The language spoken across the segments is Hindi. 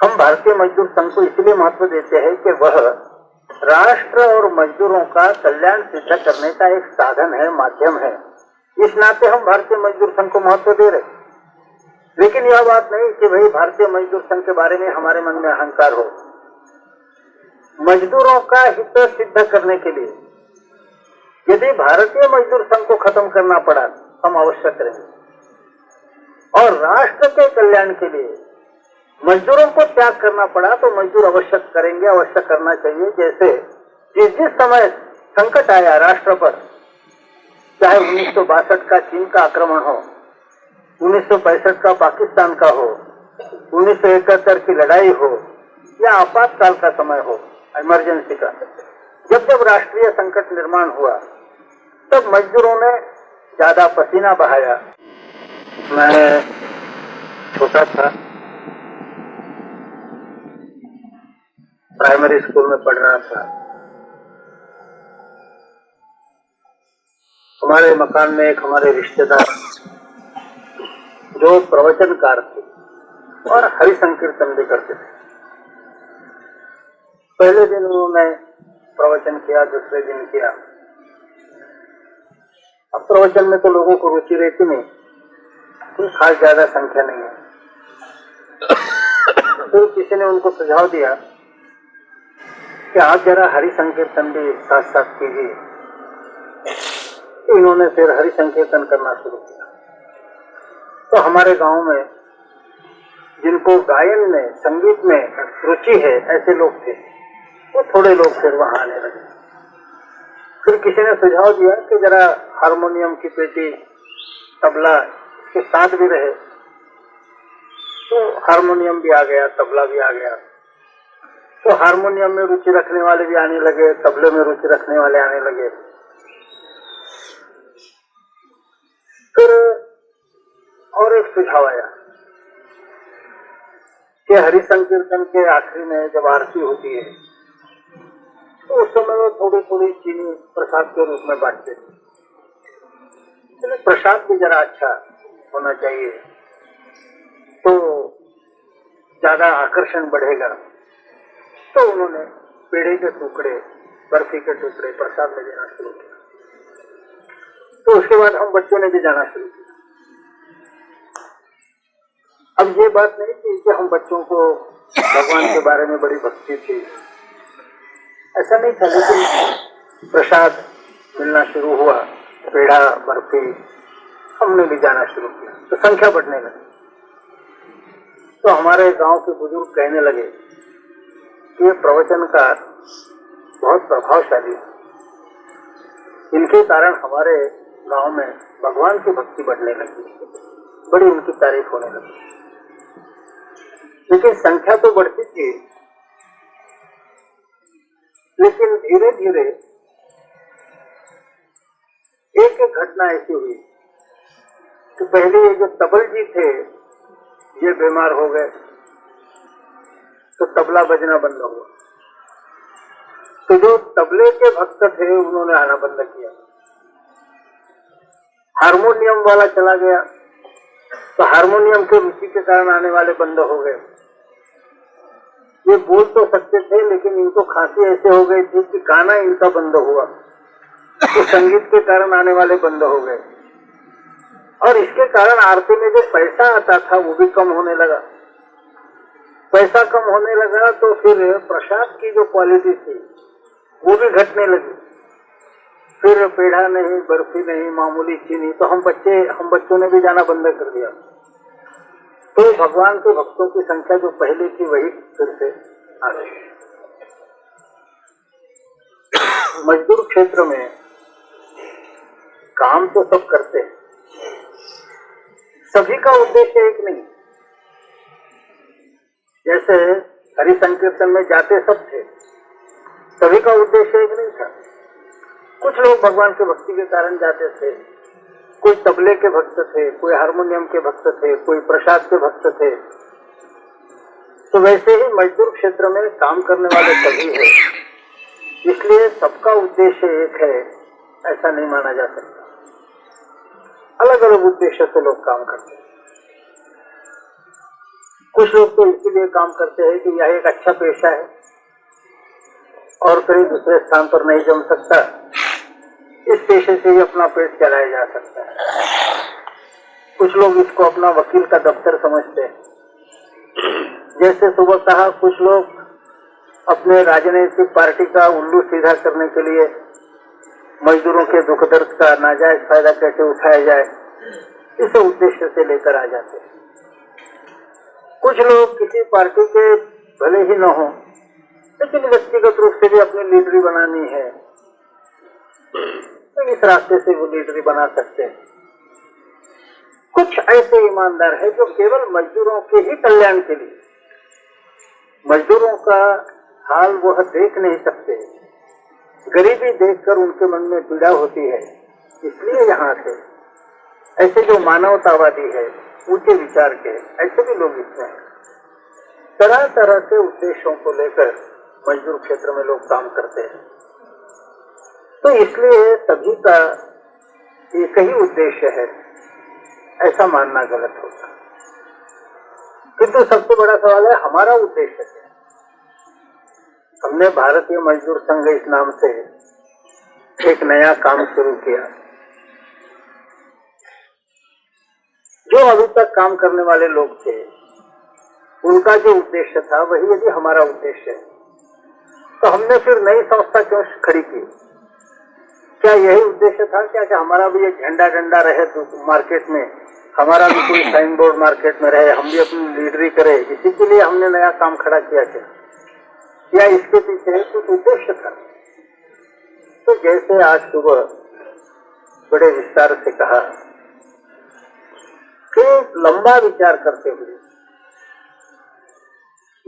हम भारतीय मजदूर संघ को इसलिए महत्व देते हैं कि वह राष्ट्र और मजदूरों का कल्याण सिद्ध करने का एक साधन है, माध्यम है। इस नाते हम भारतीय मजदूर संघ को महत्व दे रहे। लेकिन यह बात नहीं कि भाई भारतीय मजदूर संघ के बारे में हमारे मन में अहंकार हो। मजदूरों का हित सिद्ध करने के लिए यदि भारतीय मजदूर संघ को खत्म करना पड़ा हम अवश्य करेंगे, और राष्ट्र के कल्याण के लिए मजदूरों को त्याग करना पड़ा तो मजदूर अवश्य करेंगे, अवश्य करना चाहिए। जैसे जिस समय संकट आया राष्ट्र पर, चाहे 1962 का चीन का आक्रमण हो, 1965 का पाकिस्तान का हो, 1971 की लड़ाई हो, या आपातकाल का समय हो, इमरजेंसी का, जब जब राष्ट्रीय संकट निर्माण हुआ तब मजदूरों ने ज्यादा पसीना बहाया। मैं छोटा था, प्राइमरी स्कूल में पढ़ रहा था। हमारे मकान में एक हमारे रिश्तेदार जो प्रवचनकार थे और हरि संकीर्तन भी करते थे। पहले दिन उन्होंने प्रवचन किया, दूसरे दिन किया। अब प्रवचन में तो लोगों को रुचि रहती नहीं, कोई खास ज्यादा संख्या नहीं है। तो किसी ने उनको सुझाव दिया कि आप जरा हरि संकीर्तन भी साथ साथ कीजिए। इन्होंने फिर हरि संकीर्तन करना शुरू किया। तो हमारे गांव में जिनको गायन में, संगीत में रुचि है, ऐसे लोग थे, वो थोड़े लोग फिर वहां आने लगे। फिर किसी ने सुझाव दिया कि जरा हारमोनियम की पेटी, तबला के साथ भी रहे। तो हारमोनियम भी आ गया, तबला भी आ गया। तो हारमोनियम में रुचि रखने वाले भी आने लगे, तबले में रुचि रखने वाले आने लगे। फिर और एक सुझाव आया कि हरि संकीर्तन के आखिरी में जब आरती होती है तो उस समय वो थोड़ी थोड़ी चीनी प्रसाद के रूप में बांटते थे। प्रसाद भी जरा अच्छा होना चाहिए तो ज्यादा आकर्षण बढ़ेगा। तो उन्होंने पेड़े के टुकड़े, बर्फी के टुकड़े प्रसाद में देना शुरू किया। तो उसके बाद हम बच्चों ने भी जाना शुरू किया। अब ये बात नहीं थी कि हम बच्चों को भगवान के बारे में बड़ी भक्ति थी, ऐसा नहीं था। लेकिन प्रसाद मिलना शुरू हुआ, पेड़ा, बर्फी, हमने भी जाना शुरू किया। तो संख्या बढ़ने लगी। तो हमारे गांव के बुजुर्ग कहने लगे कि ये प्रवचनकार बहुत प्रभावशाली है, इनके कारण हमारे गांव में भगवान की भक्ति बढ़ने लगी, बड़ी उनकी तारीफ होने लगी। लेकिन संख्या तो बढ़ती थी, लेकिन धीरे धीरे एक एक घटना ऐसी हुई कि पहले ये जो तबल जी थे ये बीमार हो गए, तो तबला बजना बंद हुआ। तो जो तबले के भक्त थे उन्होंने आना बंद किया। हारमोनियम वाला चला गया, तो हारमोनियम के रुचि के कारण आने वाले बंद हो गए। ये बोल तो सकते थे लेकिन इनको खांसी ऐसे हो गई थी कि गाना इनका बंद हुआ। तो संगीत के कारण आने वाले बंद हो गए, और इसके कारण आरती में जो पैसा आता था वो भी कम होने लगा। पैसा कम होने लगा तो फिर प्रसाद की जो क्वालिटी थी वो भी घटने लगी। फिर पेड़ा नहीं, बर्फी नहीं, मामूली चीनी। तो हम बच्चों ने भी जाना बंद कर दिया। तो भगवान के भक्तों की संख्या जो पहले थी वही फिर से आ गई। मजदूर क्षेत्र में काम तो सब करते हैं, सभी का उद्देश्य एक नहीं। जैसे हरि संकीर्तन में जाते सब थे, सभी का उद्देश्य एक नहीं था। कुछ लोग भगवान के भक्ति के कारण जाते थे, कोई तबले के भक्त थे, कोई हारमोनियम के भक्त थे, कोई प्रसाद के भक्त थे। तो वैसे ही मजदूर क्षेत्र में काम करने वाले सभी हैं, इसलिए सबका उद्देश्य एक है ऐसा नहीं माना जा सकता। अलग अलग उद्देश्य से लोग काम करते हैं। कुछ लोग तो इसीलिए काम करते हैं कि यह एक अच्छा पेशा है और कहीं दूसरे स्थान पर नहीं जम सकता, इस पेशे से ही अपना पेट चलाया जा सकता है। कुछ लोग इसको अपना वकील का दफ्तर समझते हैं। जैसे सुबह कहा, कुछ लोग अपने राजनीतिक पार्टी का उल्लू सीधा करने के लिए मजदूरों के दुख दर्द का नाजायज फायदा कैसे उठाया जाए, इस उद्देश्य से लेकर आ जाते हैं। कुछ लोग किसी पार्टी के भले ही न हो, लेकिन व्यक्तिगत रूप से भी अपनी लीडरी बनानी है, तो इस रास्ते से वो लीडरी बना सकते हैं। कुछ ऐसे ईमानदार है जो केवल मजदूरों के ही कल्याण के लिए, मजदूरों का हाल वह देख नहीं सकते, गरीबी देखकर उनके मन में पीड़ा होती है, इसलिए यहाँ से ऐसे जो मानवतावादी है, ऊंचे विचार के, ऐसे भी लोग इसमें हैं। तरह तरह से उद्देश्यों को लेकर मजदूर क्षेत्र में लोग काम करते हैं। तो इसलिए सभी का एक ही उद्देश्य है, ऐसा मानना गलत होगा। किंतु सबसे बड़ा सवाल है, हमारा उद्देश्य क्या है? हमने भारतीय मजदूर संघ इस नाम से एक नया काम शुरू किया। जो अभी तक काम करने वाले लोग थे, उनका जो उद्देश्य था वही यदि हमारा उद्देश्य है, तो हमने फिर नई संस्था क्यों खड़ी की? क्या यही उद्देश्य था क्या कि हमारा भी एक झंडा डंडा रहे मार्केट में, हमारा भी कोई साइन बोर्ड मार्केट में रहे, हम भी अपनी लीडरी करें, इसी के लिए हमने नया काम खड़ा किया क्या? या इसके पीछे कुछ उद्देश्य था? तो जैसे आज सुबह बड़े विस्तार से कहा कि लंबा विचार करते हुए,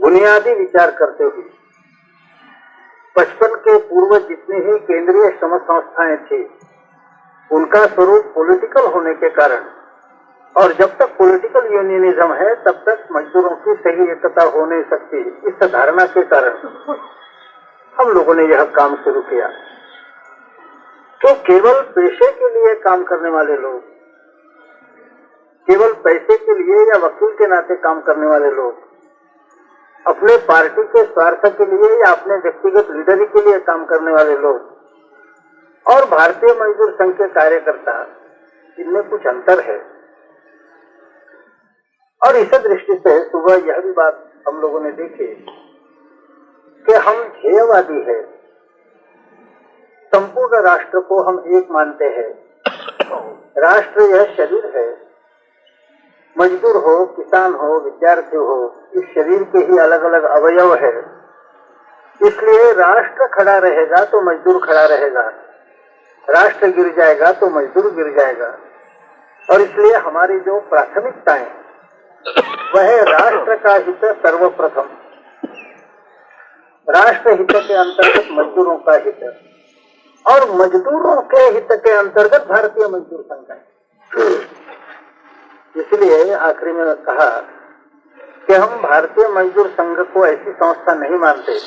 बुनियादी विचार करते हुए, 55 के पूर्व जितनी ही केंद्रीय श्रम संस्थाएं थी, उनका स्वरूप पॉलिटिकल होने के कारण, और जब तक पॉलिटिकल यूनियनिज्म है तब तक मजदूरों की सही एकता हो नहीं सकती, इस धारणा के कारण हम लोगों ने यह काम शुरू किया। तो केवल पेशे के लिए काम करने वाले लोग, केवल पैसे के लिए या वकील के नाते काम करने वाले लोग, अपने पार्टी के स्वार्थ के लिए या अपने व्यक्तिगत लीडरी के लिए काम करने वाले लोग और भारतीय मजदूर संघ के कार्यकर्ता, इनमें कुछ अंतर है। और इस दृष्टि से सुबह यह भी बात हम लोगों ने देखी कि हम ध्येयवादी है, संपूर्ण राष्ट्र को हम एक मानते हैं। राष्ट्र यह शरीर है, मजदूर हो, किसान हो, विद्यार्थी हो, इस शरीर के ही अलग अलग अवयव है। इसलिए राष्ट्र खड़ा रहेगा तो मजदूर खड़ा रहेगा, राष्ट्र गिर जाएगा तो मजदूर गिर जाएगा। और इसलिए हमारी जो प्राथमिकताएं, वह राष्ट्र का हित सर्वप्रथम, राष्ट्र हित के अंतर्गत मजदूरों का हित, और मजदूरों के हित के अंतर्गत भारतीय मजदूर संघ है। इसलिए आखिरी में कहा कि हम भारतीय मजदूर संघ को ऐसी संस्था नहीं मानते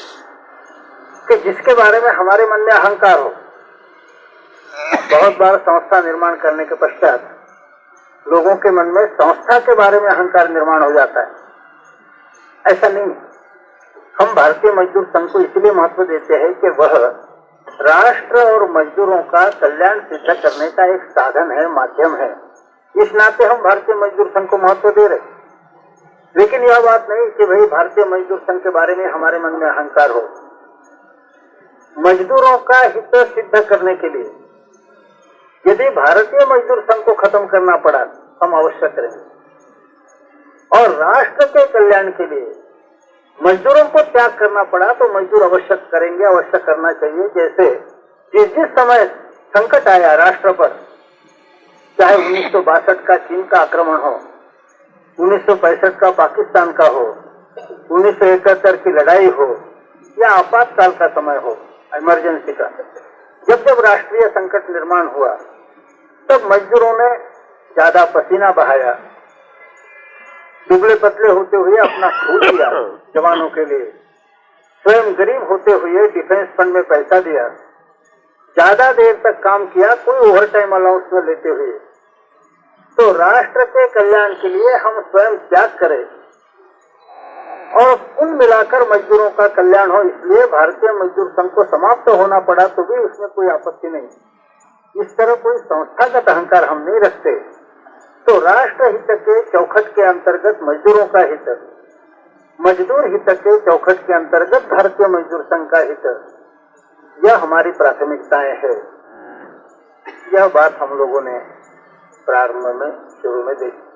कि जिसके बारे में हमारे मन में अहंकार हो। बहुत बार संस्था निर्माण करने के पश्चात लोगों के मन में संस्था के बारे में अहंकार निर्माण हो जाता है, ऐसा नहीं। हम भारतीय मजदूर संघ को इसलिए महत्व देते हैं कि वह राष्ट्र और मजदूरों का कल्याण सिद्ध करने का एक साधन है, माध्यम है। इस नाते हम भारतीय मजदूर संघ को महत्व दे रहे। लेकिन यह बात नहीं कि भाई भारतीय मजदूर संघ के बारे में हमारे मन में अहंकार हो। मजदूरों का हित सिद्ध करने के लिए यदि भारतीय मजदूर संघ को खत्म करना पड़ा, हम अवश्य करेंगे। और राष्ट्र के कल्याण के लिए मजदूरों को त्याग करना पड़ा तो मजदूर अवश्य करेंगे, अवश्य करना चाहिए। जैसे जिस समय संकट आया राष्ट्र पर, चाहे 1962 का चीन का आक्रमण हो, 1965 का पाकिस्तान का हो, 1971 की लड़ाई हो, या आपातकाल का समय हो, इमरजेंसी का, जब जब राष्ट्रीय संकट निर्माण हुआ तब मजदूरों ने ज्यादा पसीना बहाया, दुबले पतले होते हुए अपना खून दिया जवानों के लिए, स्वयं गरीब होते हुए डिफेंस फंड में पैसा दिया, ज्यादा देर तक काम किया, कोई ओवर टाइम अलाउंस में लेते हुए। तो राष्ट्र के कल्याण के लिए हम स्वयं त्याग करें, और कुल मिलाकर मजदूरों का कल्याण हो, इसलिए भारतीय मजदूर संघ को समाप्त होना पड़ा तो भी उसमें कोई आपत्ति नहीं। इस तरह कोई संस्थागत अहंकार हम नहीं रखते। तो राष्ट्र हित के चौखट के अंतर्गत मजदूरों का हित, मजदूर हित के चौखट के अंतर्गत भारतीय मजदूर संघ का हित, यह हमारी प्राथमिकताएं है। यह बात हम लोगों ने प्रारंभ में शुरू में देखी।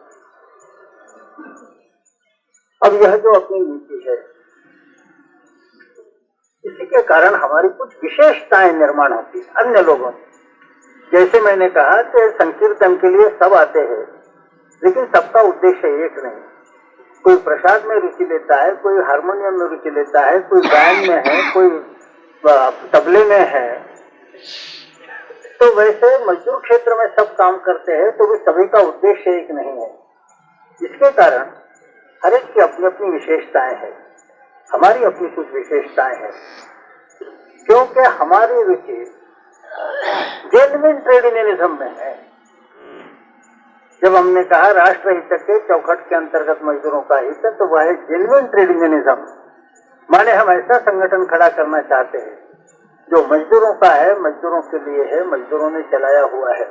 अब यह जो अपनी नीति है, इसी के कारण हमारी कुछ विशेषताएं निर्माण होती है अन्य लोगों से। जैसे मैंने कहा कि संकीर्तन के लिए सब आते हैं, लेकिन सबका उद्देश्य एक नहीं। कोई प्रसाद में रुचि लेता है, कोई हारमोनियम में रुचि लेता है, कोई गायन में है, कोई तबले में है। तो वैसे मजदूर क्षेत्र में सब काम करते हैं, तो भी सभी का उद्देश्य एक नहीं है। इसके कारण हर एक की अपनी अपनी विशेषताएं हैं। हमारी अपनी कुछ विशेषताएं हैं, क्योंकि हमारी रुचि जेन्युइन ट्रेड यूनियनिज्म में है। जब हमने कहा राष्ट्र हित के चौखट के अंतर्गत मजदूरों का हित, तो वह है जेन्युइन ट्रेड यूनियनिज्म। माने हम ऐसा संगठन खड़ा करना चाहते हैं जो मजदूरों का है, मजदूरों के लिए है, मजदूरों ने चलाया हुआ है।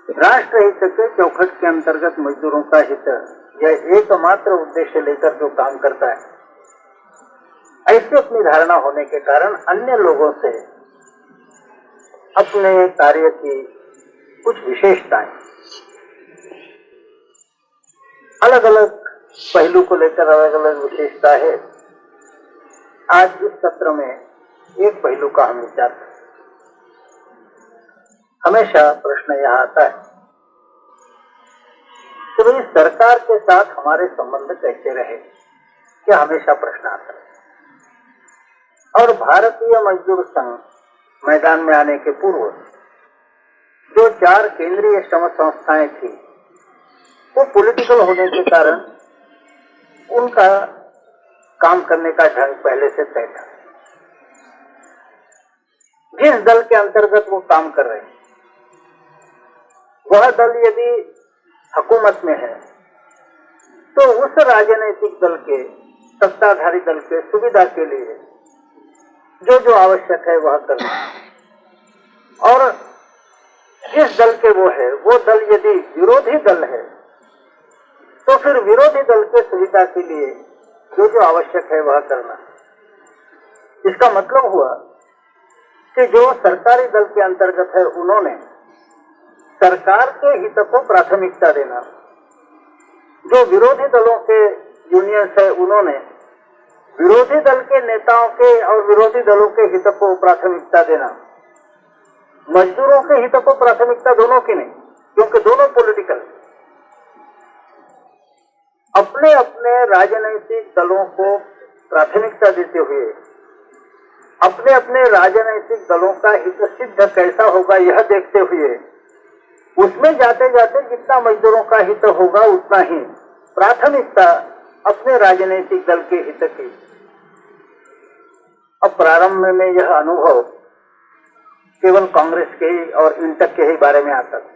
राष्ट्र हित के चौखट के अंतर्गत मजदूरों का हित, यह एकमात्र उद्देश्य लेकर जो काम करता है। ऐसी अपनी धारणा होने के कारण अन्य लोगों से अपने कार्य की कुछ विशेषताएं, अलग अलग पहलू को लेकर अलग अलग विशेषता है। आज इस सत्र में एक पहलू का हम विचार करें। हमेशा प्रश्न यह आता है कि भाई सरकार के साथ हमारे संबंध कैसे रहे, क्या हमेशा प्रश्न आता है। और भारतीय मजदूर संघ मैदान में आने के पूर्व जो 4 केंद्रीय श्रम संस्थाएं थी, वो पॉलिटिकल होने के कारण उनका काम करने का ढंग पहले से तय था। जिस दल के अंतर्गत वो काम कर रहे हैं, वह दल यदि हुकूमत में है, तो उस राजनीतिक दल के, सत्ताधारी दल के सुविधा के लिए जो जो आवश्यक है वह करना। और जिस दल के वो है, वो दल यदि विरोधी दल है, तो फिर विरोधी दल के सुविधा के लिए जो जो आवश्यक है वह करना। इसका मतलब हुआ कि जो सरकारी दल के अंतर्गत है, उन्होंने सरकार के हित को प्राथमिकता देना। जो विरोधी दलों के यूनियंस है, उन्होंने विरोधी दल के नेताओं के और विरोधी दलों के हित को प्राथमिकता देना। मजदूरों के हित को प्राथमिकता दोनों की नहीं, क्योंकि दोनों पॉलिटिकल। अपने अपने राजनीतिक दलों को प्राथमिकता देते हुए अपने अपने राजनीतिक दलों का हित सिद्ध कैसा होगा यह देखते हुए, उसमें जाते जाते जितना मजदूरों का हित होगा उतना ही प्राथमिकता अपने राजनीतिक दल के हित की। अब प्रारंभ में यह अनुभव केवल कांग्रेस के ही और इंटक के ही बारे में आता था,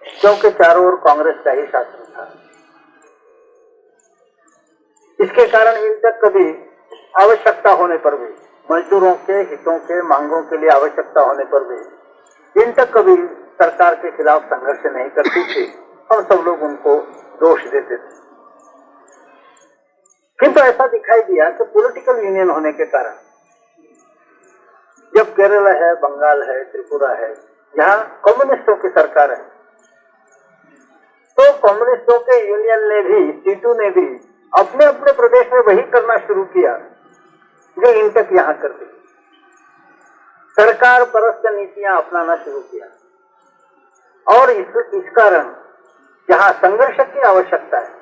क्योंकि चारों ओर कांग्रेस का ही शासन था। इसके कारण इंटक कभी आवश्यकता होने पर भी, मजदूरों के हितों के मांगों के लिए आवश्यकता होने पर भी इंटक कभी सरकार के खिलाफ संघर्ष नहीं करती थी। हम सब लोग उनको दोष देते थे। किंतु ऐसा दिखाई दिया कि पॉलिटिकल यूनियन होने के कारण, जब केरल है, बंगाल है, त्रिपुरा है, यहाँ कम्युनिस्टों की सरकार है, तो कम्युनिस्टों के यूनियन ने भी, टीटू ने भी अपने अपने प्रदेश में वही करना शुरू किया जो इंटक यहाँ कर दी। सरकार परस्त नीतियां अपनाना शुरू किया। और इस कारण जहां संघर्ष की आवश्यकता है,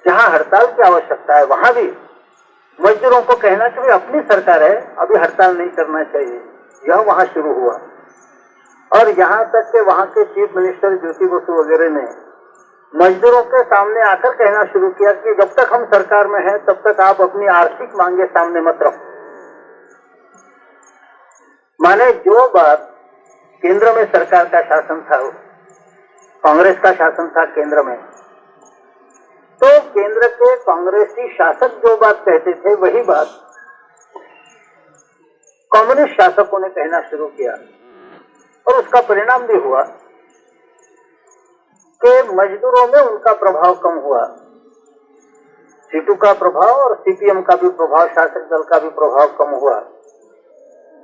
जहां हड़ताल की आवश्यकता है, वहां भी मजदूरों को कहना चाहिए अपनी सरकार है, अभी हड़ताल नहीं करना चाहिए, यह वहां शुरू हुआ। और यहां तक कि वहां के चीफ मिनिस्टर ज्योति बसु वगैरह ने मजदूरों के सामने आकर कहना शुरू किया कि जब तक हम सरकार में हैं तब तक आप अपनी आर्थिक मांगे सामने मत रखो। माने जो बात केंद्र में सरकार का शासन था, कांग्रेस का शासन था केंद्र में, तो केंद्र के कांग्रेसी शासक जो बात कहते थे वही बात कम्युनिस्ट शासकों ने कहना शुरू किया और उसका परिणाम भी हुआ कि मजदूरों में उनका प्रभाव कम हुआ। सीटू का प्रभाव और सीपीएम का भी प्रभाव, शासक दल का भी प्रभाव कम हुआ।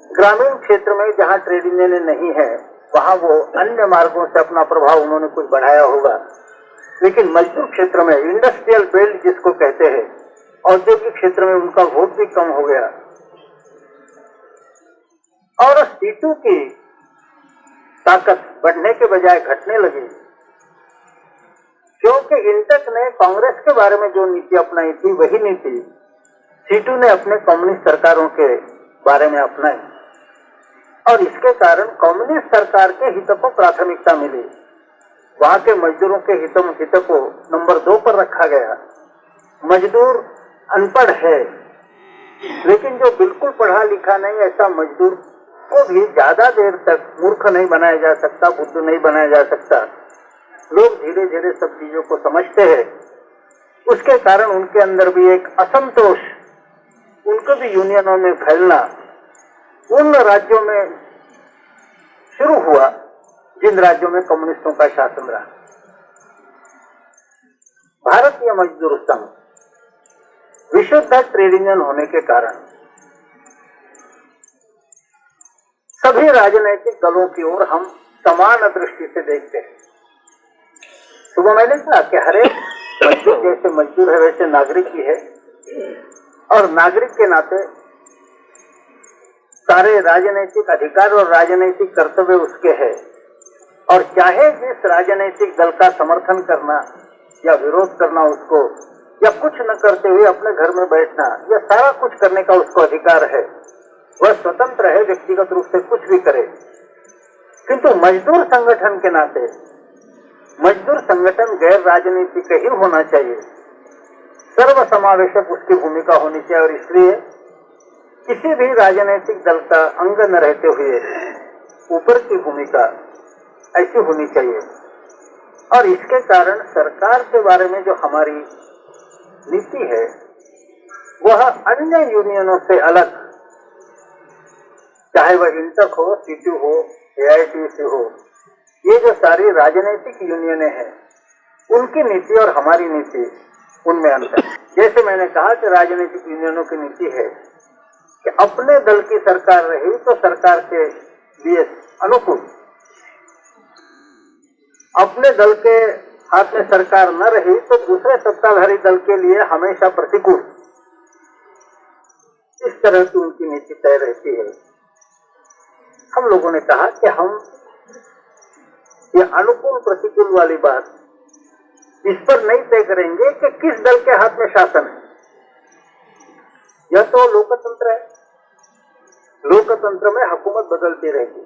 ग्रामीण क्षेत्र में जहां ट्रेड यूनियन नहीं है वहां वो अन्य मार्गों से अपना प्रभाव उन्होंने कुछ बढ़ाया होगा, लेकिन मजदूर क्षेत्र में, इंडस्ट्रियल बेल्ट जिसको कहते हैं, औद्योगिक क्षेत्र में उनका वोट भी कम हो गया। और सीटू की ताकत बढ़ने के बजाय घटने लगी, क्योंकि इंटक ने कांग्रेस के बारे में जो नीति अपनाई थी वही नीति सीटू ने अपने कम्युनिस्ट सरकारों के बारे में अपनाई, और इसके कारण कम्युनिस्ट सरकार के हितों को प्राथमिकता मिली। वहां के मजदूरों के हितों को नंबर 2 पर रखा गया। मजदूर अनपढ़ है, लेकिन जो बिल्कुल पढ़ा लिखा नहीं, ऐसा मजदूर को भी ज्यादा देर तक मूर्ख नहीं बनाया जा सकता, बुद्धू नहीं बनाया जा सकता। लोग धीरे धीरे सब चीजों को समझते हैं। उसके कारण उनके अंदर भी एक असंतोष, उनको भी यूनियनों में फैलना उन राज्यों में शुरू हुआ जिन राज्यों में कम्युनिस्टों का शासन रहा। भारतीय मजदूर संघ विशुद्ध ट्रेड यूनियन होने के कारण सभी राजनीतिक दलों की ओर हम समान दृष्टि से देखते हैं। सुबह मैंने कहा कि हर एक मजदूर जैसे मजदूर है वैसे नागरिक भी है, और नागरिक के नाते सारे राजनीतिक अधिकार और राजनीतिक कर्तव्य उसके है, और चाहे जिस राजनीतिक दल का समर्थन करना या विरोध करना उसको, या कुछ न करते हुए अपने घर में बैठना, या सारा कुछ करने का उसको अधिकार है। वह स्वतंत्र है, व्यक्तिगत रूप से कुछ भी करे। किंतु मजदूर संगठन के नाते मजदूर संगठन गैर राजनीतिक ही होना चाहिए, सर्व समावेशक उसकी भूमिका होनी चाहिए, और इसलिए किसी भी राजनीतिक दल का अंग न रहते हुए ऊपर की भूमिका ऐसी होनी चाहिए। और इसके कारण सरकार के बारे में जो हमारी नीति है वह अन्य यूनियनों से अलग, चाहे वह इंटक हो, सीटू हो, एआईटीसी हो, ये जो सारी राजनीतिक यूनियनें हैं उनकी नीति और हमारी नीति, उनमें अंतर। जैसे मैंने कहा कि राजनीतिक यूनियनों की नीति है कि अपने दल की सरकार रही तो सरकार के लिए अनुकूल, अपने दल के हाथ में सरकार न रही तो दूसरे सत्ताधारी दल के लिए हमेशा प्रतिकूल, इस तरह की उनकी नीति तय रहती है। हम लोगों ने कहा कि हम ये अनुकूल प्रतिकूल वाली बात इस पर नहीं तय करेंगे कि किस दल के हाथ में शासन है। यह तो लोकतंत्र है, लोकतंत्र में हुकूमत बदलती रहेगी।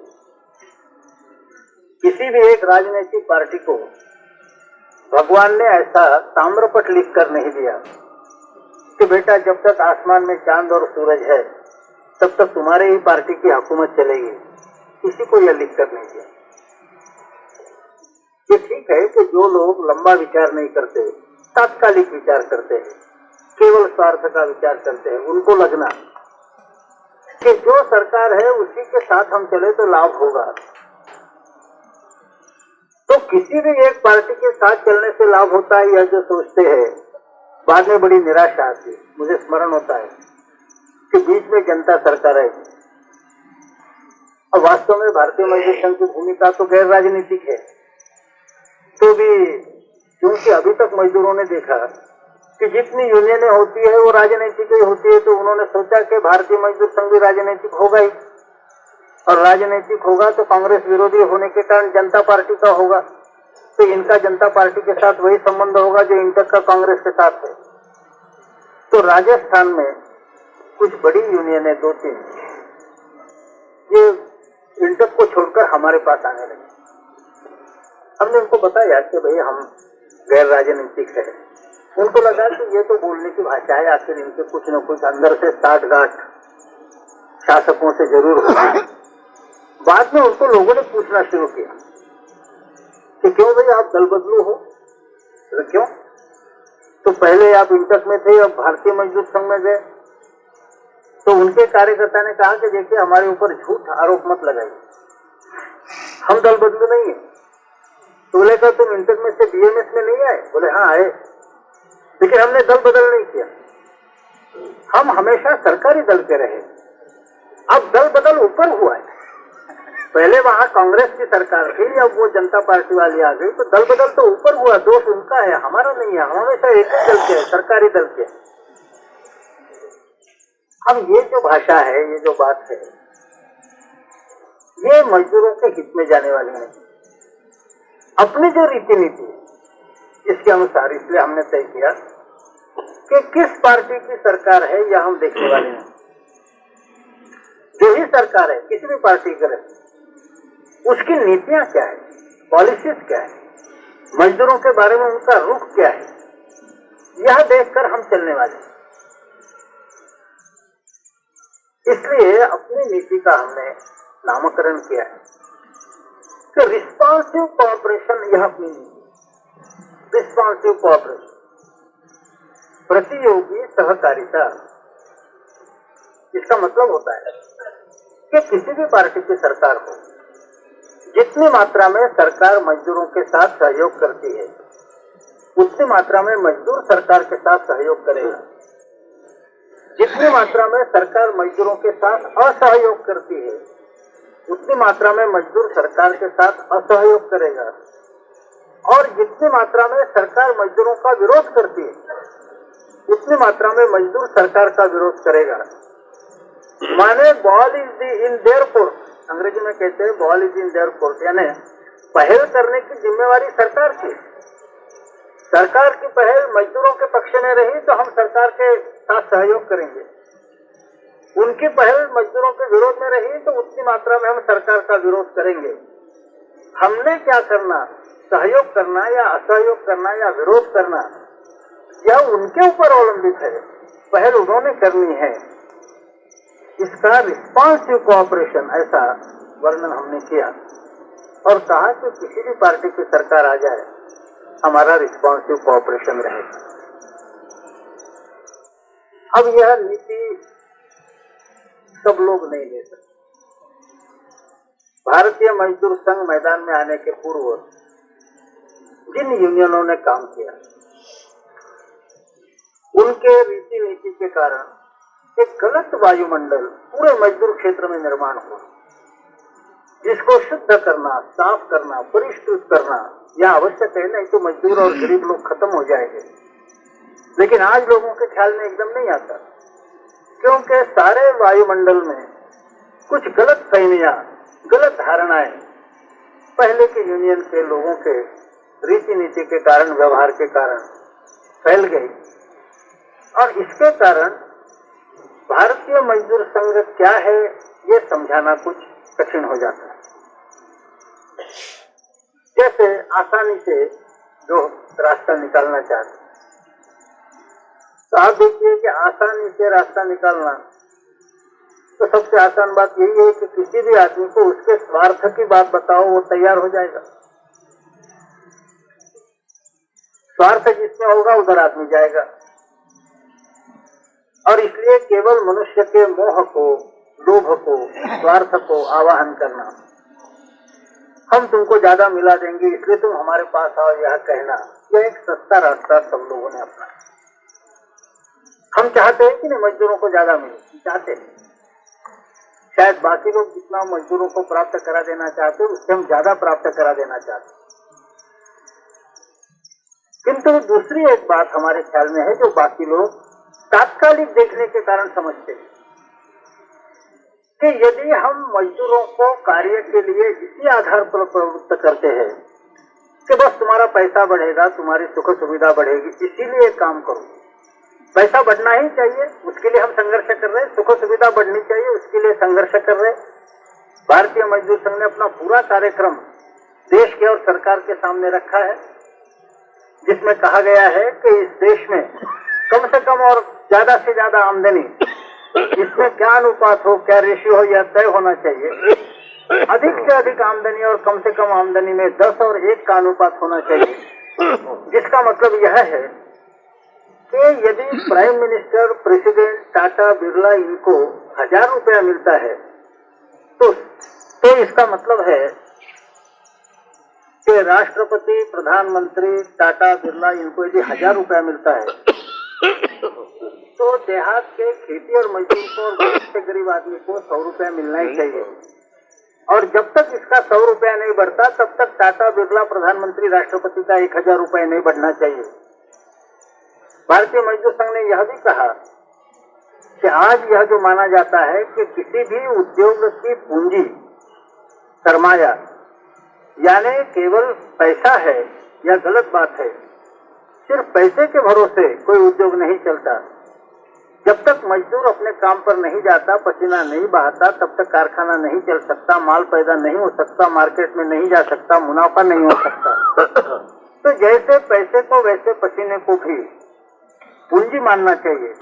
किसी भी एक राजनीतिक पार्टी को भगवान ने ऐसा ताम्रपट लिख कर नहीं दिया कि बेटा जब तक आसमान में चांद और सूरज है तब तक तुम्हारे ही पार्टी की हुकूमत चलेगी। किसी को यह लिख कर नहीं दिया। ये ठीक है कि जो लोग लंबा विचार नहीं करते, तात्कालिक विचार करते हैं, केवल स्वार्थ का विचार करते हैं, उनको लगना कि जो सरकार है उसी के साथ हम चले तो लाभ होगा, तो किसी भी एक पार्टी के साथ चलने से लाभ होता है, यह जो सोचते हैं बाद में बड़ी निराशा आती है। मुझे स्मरण होता है कि बीच में जनता सरकार है, और वास्तव में भारतीय मजदूर संघ की भूमिका तो गैर राजनीतिक है, तो भी क्योंकि अभी तक मजदूरों ने देखा कि जितनी यूनियनें होती है वो राजनीतिक ही होती है, तो उन्होंने सोचा कि भारतीय मजदूर संघ भी राजनीतिक होगा ही, और राजनीतिक होगा तो कांग्रेस विरोधी होने के कारण जनता पार्टी का होगा, तो इनका जनता पार्टी के साथ वही संबंध होगा जो इंटक का कांग्रेस के साथ है। तो राजस्थान में कुछ बड़ी यूनियनें, 2-3, ये इंटक को छोड़कर हमारे पास आने लगे। हमने उनको बताया कि भाई हम गैर राजनीतिक है। उनको लगा कि ये तो बोलने की भाषा है, आखिर इनके कुछ न कुछ अंदर से साठगांठ शासकों से जरूर होगी। बाद में उनको लोगों ने पूछना शुरू किया कि क्यों भाई आप दल बदलू हो? तो क्यों? तो पहले आप इंटक में थे, अब भारतीय मजदूर संघ में गए, तो उनके कार्यकर्ता ने कहा कि देखिए हमारे ऊपर झूठ आरोप मत लगाइए, हम दल बदलू नहीं है। तो बोले कहा तुम इंटक में से बीएमएस में नहीं आए? बोले हाँ आए, लेकिन हमने दल बदल नहीं किया, हम हमेशा सरकारी दल के रहे। अब दल बदल ऊपर हुआ है, पहले वहां कांग्रेस की सरकार थी, अब वो जनता पार्टी वाली आ गई, तो दल बदल तो ऊपर हुआ, दोष उनका है, हमारा नहीं है, हम हमेशा एक ही दल के, सरकारी दल के। अब ये जो भाषा है, ये जो बात है, ये मजदूरों के हित में जाने वाली नहीं। अपनी जो रीति नीति इसके अनुसार, इसलिए हमने तय किया कि किस पार्टी की सरकार है यह हम देखने वाले हैं। जो ही सरकार है, किसी भी पार्टी करे, उसकी नीतियां क्या है, पॉलिसीज क्या है, मजदूरों के बारे में उनका रुख क्या है, यह देखकर हम चलने वाले हैं। इसलिए अपनी नीति का हमने नामकरण किया है कि रिस्पॉन्सिव कोऑपरेशन, यह अपनी नीति, रिस्पॉन्सिव कोऑपरेशन, प्रतियोगी सहकारिता। इसका मतलब होता है कि किसी भी पार्टी की सरकार हो, जितनी मात्रा में सरकार मजदूरों के साथ सहयोग करती है, उतनी मात्रा में मजदूर सरकार के साथ सहयोग करेगा। जितनी मात्रा में सरकार मजदूरों के साथ असहयोग करती है, उतनी मात्रा में मजदूर सरकार के साथ असहयोग करेगा। और जितनी मात्रा में सरकार मजदूरों का विरोध करती है, उतनी मात्रा में मजदूर सरकार का विरोध करेगा। माने ball is in their court, अंग्रेजी में कहते हैं ball is in their court, यानी पहल करने की जिम्मेवारी सरकार की। सरकार की पहल मजदूरों के पक्ष में रही तो हम सरकार के साथ सहयोग करेंगे, उनकी पहल मजदूरों के विरोध में रही तो उतनी मात्रा में हम सरकार का विरोध करेंगे। हमने क्या करना, सहयोग करना या असहयोग करना या विरोध करना, यह उनके ऊपर अवलंबित है, पहल उन्होंने करनी है। इसका रिस्पॉन्सिव कोऑपरेशन, ऐसा वर्णन हमने किया और कहा कि किसी भी पार्टी की सरकार आ जाए, हमारा रिस्पॉन्सिव कोऑपरेशन रहेगा। अब यह नीति सब लोग नहीं ले सकते। भारतीय मजदूर संघ मैदान में आने के पूर्व जिन यूनियनों ने काम किया, उनके रीति नीति के कारण एक गलत वायुमंडल पूरे मजदूर क्षेत्र में निर्माण हुआ, जिसको शुद्ध करना, साफ करना, परिष्कृत करना यह आवश्यक है, नहीं तो मजदूर और गरीब लोग खत्म हो जाएंगे। लेकिन आज लोगों के ख्याल में एकदम नहीं आता, क्योंकि सारे वायुमंडल में कुछ गलत फहमियां, गलत धारणाएं पहले के यूनियन के लोगों के रीति नीति के कारण, व्यवहार के कारण फैल गई। और इसके कारण भारतीय मजदूर संघ क्या है ये समझाना कुछ कठिन हो जाता है। जैसे आसानी से जो रास्ता निकालना चाहते, तो आप देखिए कि आसानी से रास्ता निकालना, तो सबसे आसान बात यही है कि किसी भी आदमी को उसके स्वार्थ की बात बताओ, वो तैयार हो जाएगा। स्वार्थ जिसमें होगा उधर आदमी जाएगा। और इसलिए केवल मनुष्य के मोह को, लोभ को, स्वार्थ को आवाहन करना, हम तुमको ज्यादा मिला देंगे इसलिए तुम हमारे पास आओ, यह कहना, यह एक सस्ता रास्ता सब लोगों ने अपना। हम चाहते हैं कि नहीं मजदूरों को ज्यादा मिले, चाहते हैं। शायद बाकी लोग जितना मजदूरों को प्राप्त करा देना चाहते हैं, उससे हम ज्यादा प्राप्त करा देना चाहते हैं। किंतु दूसरी एक बात हमारे ख्याल में है, जो बाकी लोग तात्कालिक देखने के कारण समझते हैं कि यदि हम मजदूरों को कार्य के लिए इसी आधार पर प्रवृत्त करते हैं कि बस तुम्हारा पैसा बढ़ेगा, तुम्हारी सुख सुविधा बढ़ेगी, इसीलिए काम करो। पैसा बढ़ना ही चाहिए, उसके लिए हम संघर्ष कर रहे हैं, सुख सुविधा बढ़नी चाहिए, उसके लिए संघर्ष कर रहे हैं। भारतीय मजदूर संघ ने अपना पूरा कार्यक्रम देश के और सरकार के सामने रखा है, जिसमें कहा गया है कि इस देश में कम से कम और ज्यादा से ज्यादा आमदनी, इसमें क्या अनुपात हो, क्या रेशियो हो, यह तय होना चाहिए। अधिक से अधिक आमदनी और कम से कम आमदनी में 10 और 1 का अनुपात होना चाहिए, जिसका मतलब यह है कि यदि prime minister, president, Tata, Birla इनको 1000 रुपया मिलता है तो इसका मतलब है कि राष्ट्रपति, प्रधानमंत्री, टाटा, बिरला इनको यदि 1000 रुपया मिलता है तो देहात के खेती और मजदूर को और गरीब से गरीब आदमी को 100 रुपया मिलना ही चाहिए। और जब तक इसका 100 रुपया नहीं बढ़ता तब तक टाटा, बिरला, प्रधानमंत्री, राष्ट्रपति का 1000 रुपया नहीं बढ़ना चाहिए। भारतीय मजदूर संघ ने यह भी कहा कि आज यह जो माना जाता है कि किसी भी उद्योग की पूंजी, सरमाया यानी केवल पैसा है, यह गलत बात है। सिर्फ पैसे के भरोसे कोई उद्योग नहीं चलता। जब तक मजदूर अपने काम पर नहीं जाता, पसीना नहीं बहाता, तब तक कारखाना नहीं चल सकता, माल पैदा नहीं हो सकता, मार्केट में नहीं जा सकता, मुनाफा नहीं हो सकता। तो जैसे पैसे को वैसे पसीने को भी पूंजी मानना चाहिए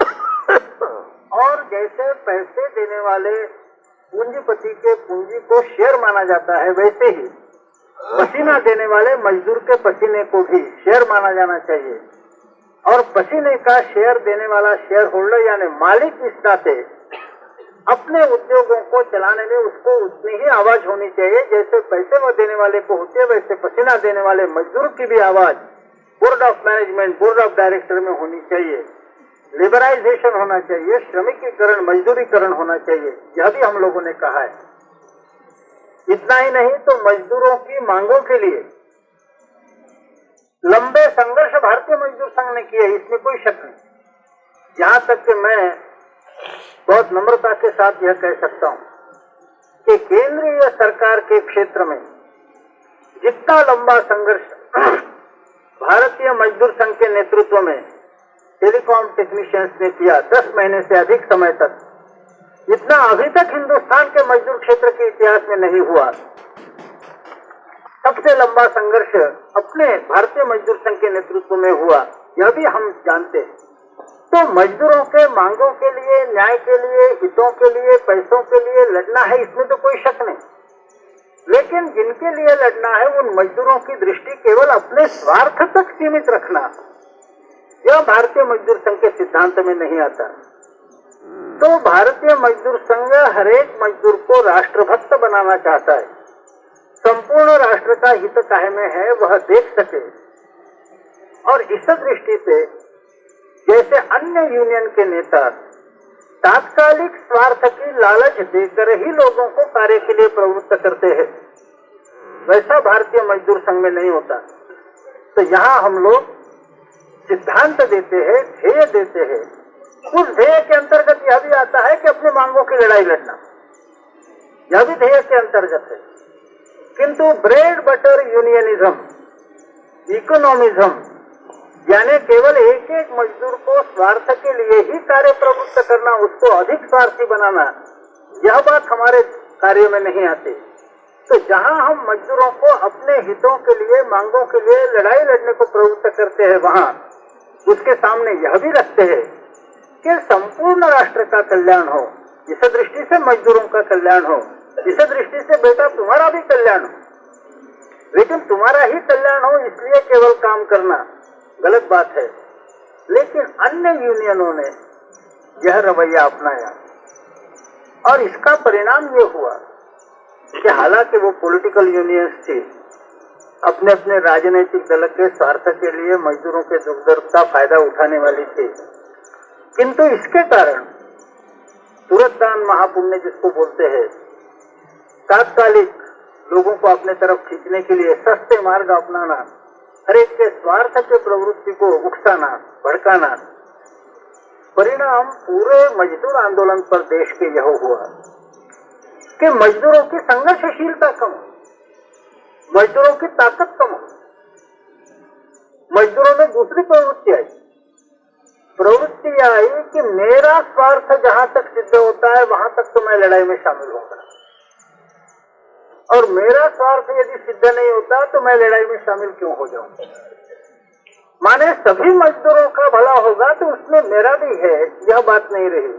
और जैसे पैसे देने वाले पूंजीपति के पूंजी को शेयर माना जाता है, वैसे ही पसीना देने वाले मजदूर के पसीने को भी शेयर माना जाना चाहिए। और पसीने का शेयर देने वाला शेयर होल्डर यानी मालिक इस नाते अपने उद्योगों को चलाने में उसको उतनी ही आवाज होनी चाहिए जैसे पैसे वो देने वाले को होती है, वैसे पसीना देने वाले मजदूर की भी आवाज board of management, board of director में होनी चाहिए। लिबराइजेशन होना चाहिए, श्रमिकीकरण, मजदूरीकरण होना चाहिए, यह भी हम लोगों ने कहा है। इतना ही नहीं तो मजदूरों की मांगों के लिए लंबे संघर्ष भारतीय मजदूर संघ ने किए, इसमें कोई शक नहीं। यहाँ तक कि मैं बहुत नम्रता के साथ यह कह सकता हूँ कि केंद्रीय सरकार के क्षेत्र में जितना लंबा संघर्ष भारतीय मजदूर संघ के नेतृत्व में टेलीकॉम टेक्नीशियंस ने किया 10 महीने से अधिक समय तक, इतना अभी तक हिंदुस्तान के मजदूर क्षेत्र के इतिहास में नहीं हुआ। सबसे लंबा संघर्ष अपने भारतीय मजदूर संघ के नेतृत्व में हुआ, यह भी हम जानते हैं। तो मजदूरों के मांगों के लिए, न्याय के लिए, हितों के लिए, पैसों के लिए लड़ना है, इसमें तो कोई शक नहीं। लेकिन जिनके लिए लड़ना है उन मजदूरों की दृष्टि केवल अपने स्वार्थ तक सीमित रखना, यह भारतीय मजदूर संघ के सिद्धांत में नहीं आता। तो भारतीय मजदूर संघ हरेक मजदूर को राष्ट्रभक्त बनाना चाहता है, संपूर्ण राष्ट्र का हित काहे में है वह देख सके। और इस दृष्टि से जैसे अन्य यूनियन के नेता तात्कालिक स्वार्थ की लालच देकर ही लोगों को कार्य के लिए प्रवृत्त करते हैं, वैसा भारतीय मजदूर संघ में नहीं होता। तो यहाँ हम लोग सिद्धांत देते हैं, ध्येय देते हैं। उस ध्येय के अंतर्गत यह भी आता है कि अपने मांगों की लड़ाई लड़ना, यह भी ध्येय के अंतर्गत है। किंतु ब्रेड बटर यूनियनिज्म, इकोनॉमिज्म यानी केवल एक एक मजदूर को स्वार्थ के लिए ही कार्य प्रवृत्त करना, उसको अधिक स्वार्थी बनाना, यह बात हमारे कार्य में नहीं आती। तो जहां हम मजदूरों को अपने हितों के लिए, मांगों के लिए लड़ाई लड़ने को प्रवृत्त करते हैं, वहां उसके सामने यह भी रखते हैं कि संपूर्ण राष्ट्र का कल्याण हो, इस दृष्टि से मजदूरों का कल्याण हो, इस दृष्टि से बेटा तुम्हारा भी कल्याण हो। लेकिन तुम्हारा ही कल्याण हो इसलिए केवल काम करना गलत बात है। लेकिन अन्य यूनियनों ने यह रवैया अपनाया और इसका परिणाम ये हुआ कि हालांकि वो पॉलिटिकल यूनियंस थी, अपने अपने राजनीतिक दल के स्वार्थ के लिए मजदूरों के दुख दर्द का फायदा उठाने वाली थी, किंतु इसके कारण तुरंत दान महापुण्य जिसको बोलते हैं, तात्कालिक लोगों को अपने तरफ खींचने के लिए सस्ते मार्ग अपनाना, हर एक के स्वार्थ के प्रवृत्ति को उकसाना, भड़काना, परिणाम पूरे मजदूर आंदोलन पर देश के यह हुआ कि मजदूरों की संघर्षशीलता कम, मजदूरों की ताकत कम, मजदूरों में दूसरी प्रवृत्ति आई कि मेरा स्वार्थ जहां तक सिद्ध होता है वहां तक तो मैं लड़ाई में शामिल होगा, और मेरा स्वार्थ यदि सिद्ध नहीं होता तो मैं लड़ाई में शामिल क्यों हो जाऊं। माने सभी मजदूरों का भला होगा तो उसमें मेरा भी है, यह बात नहीं रही।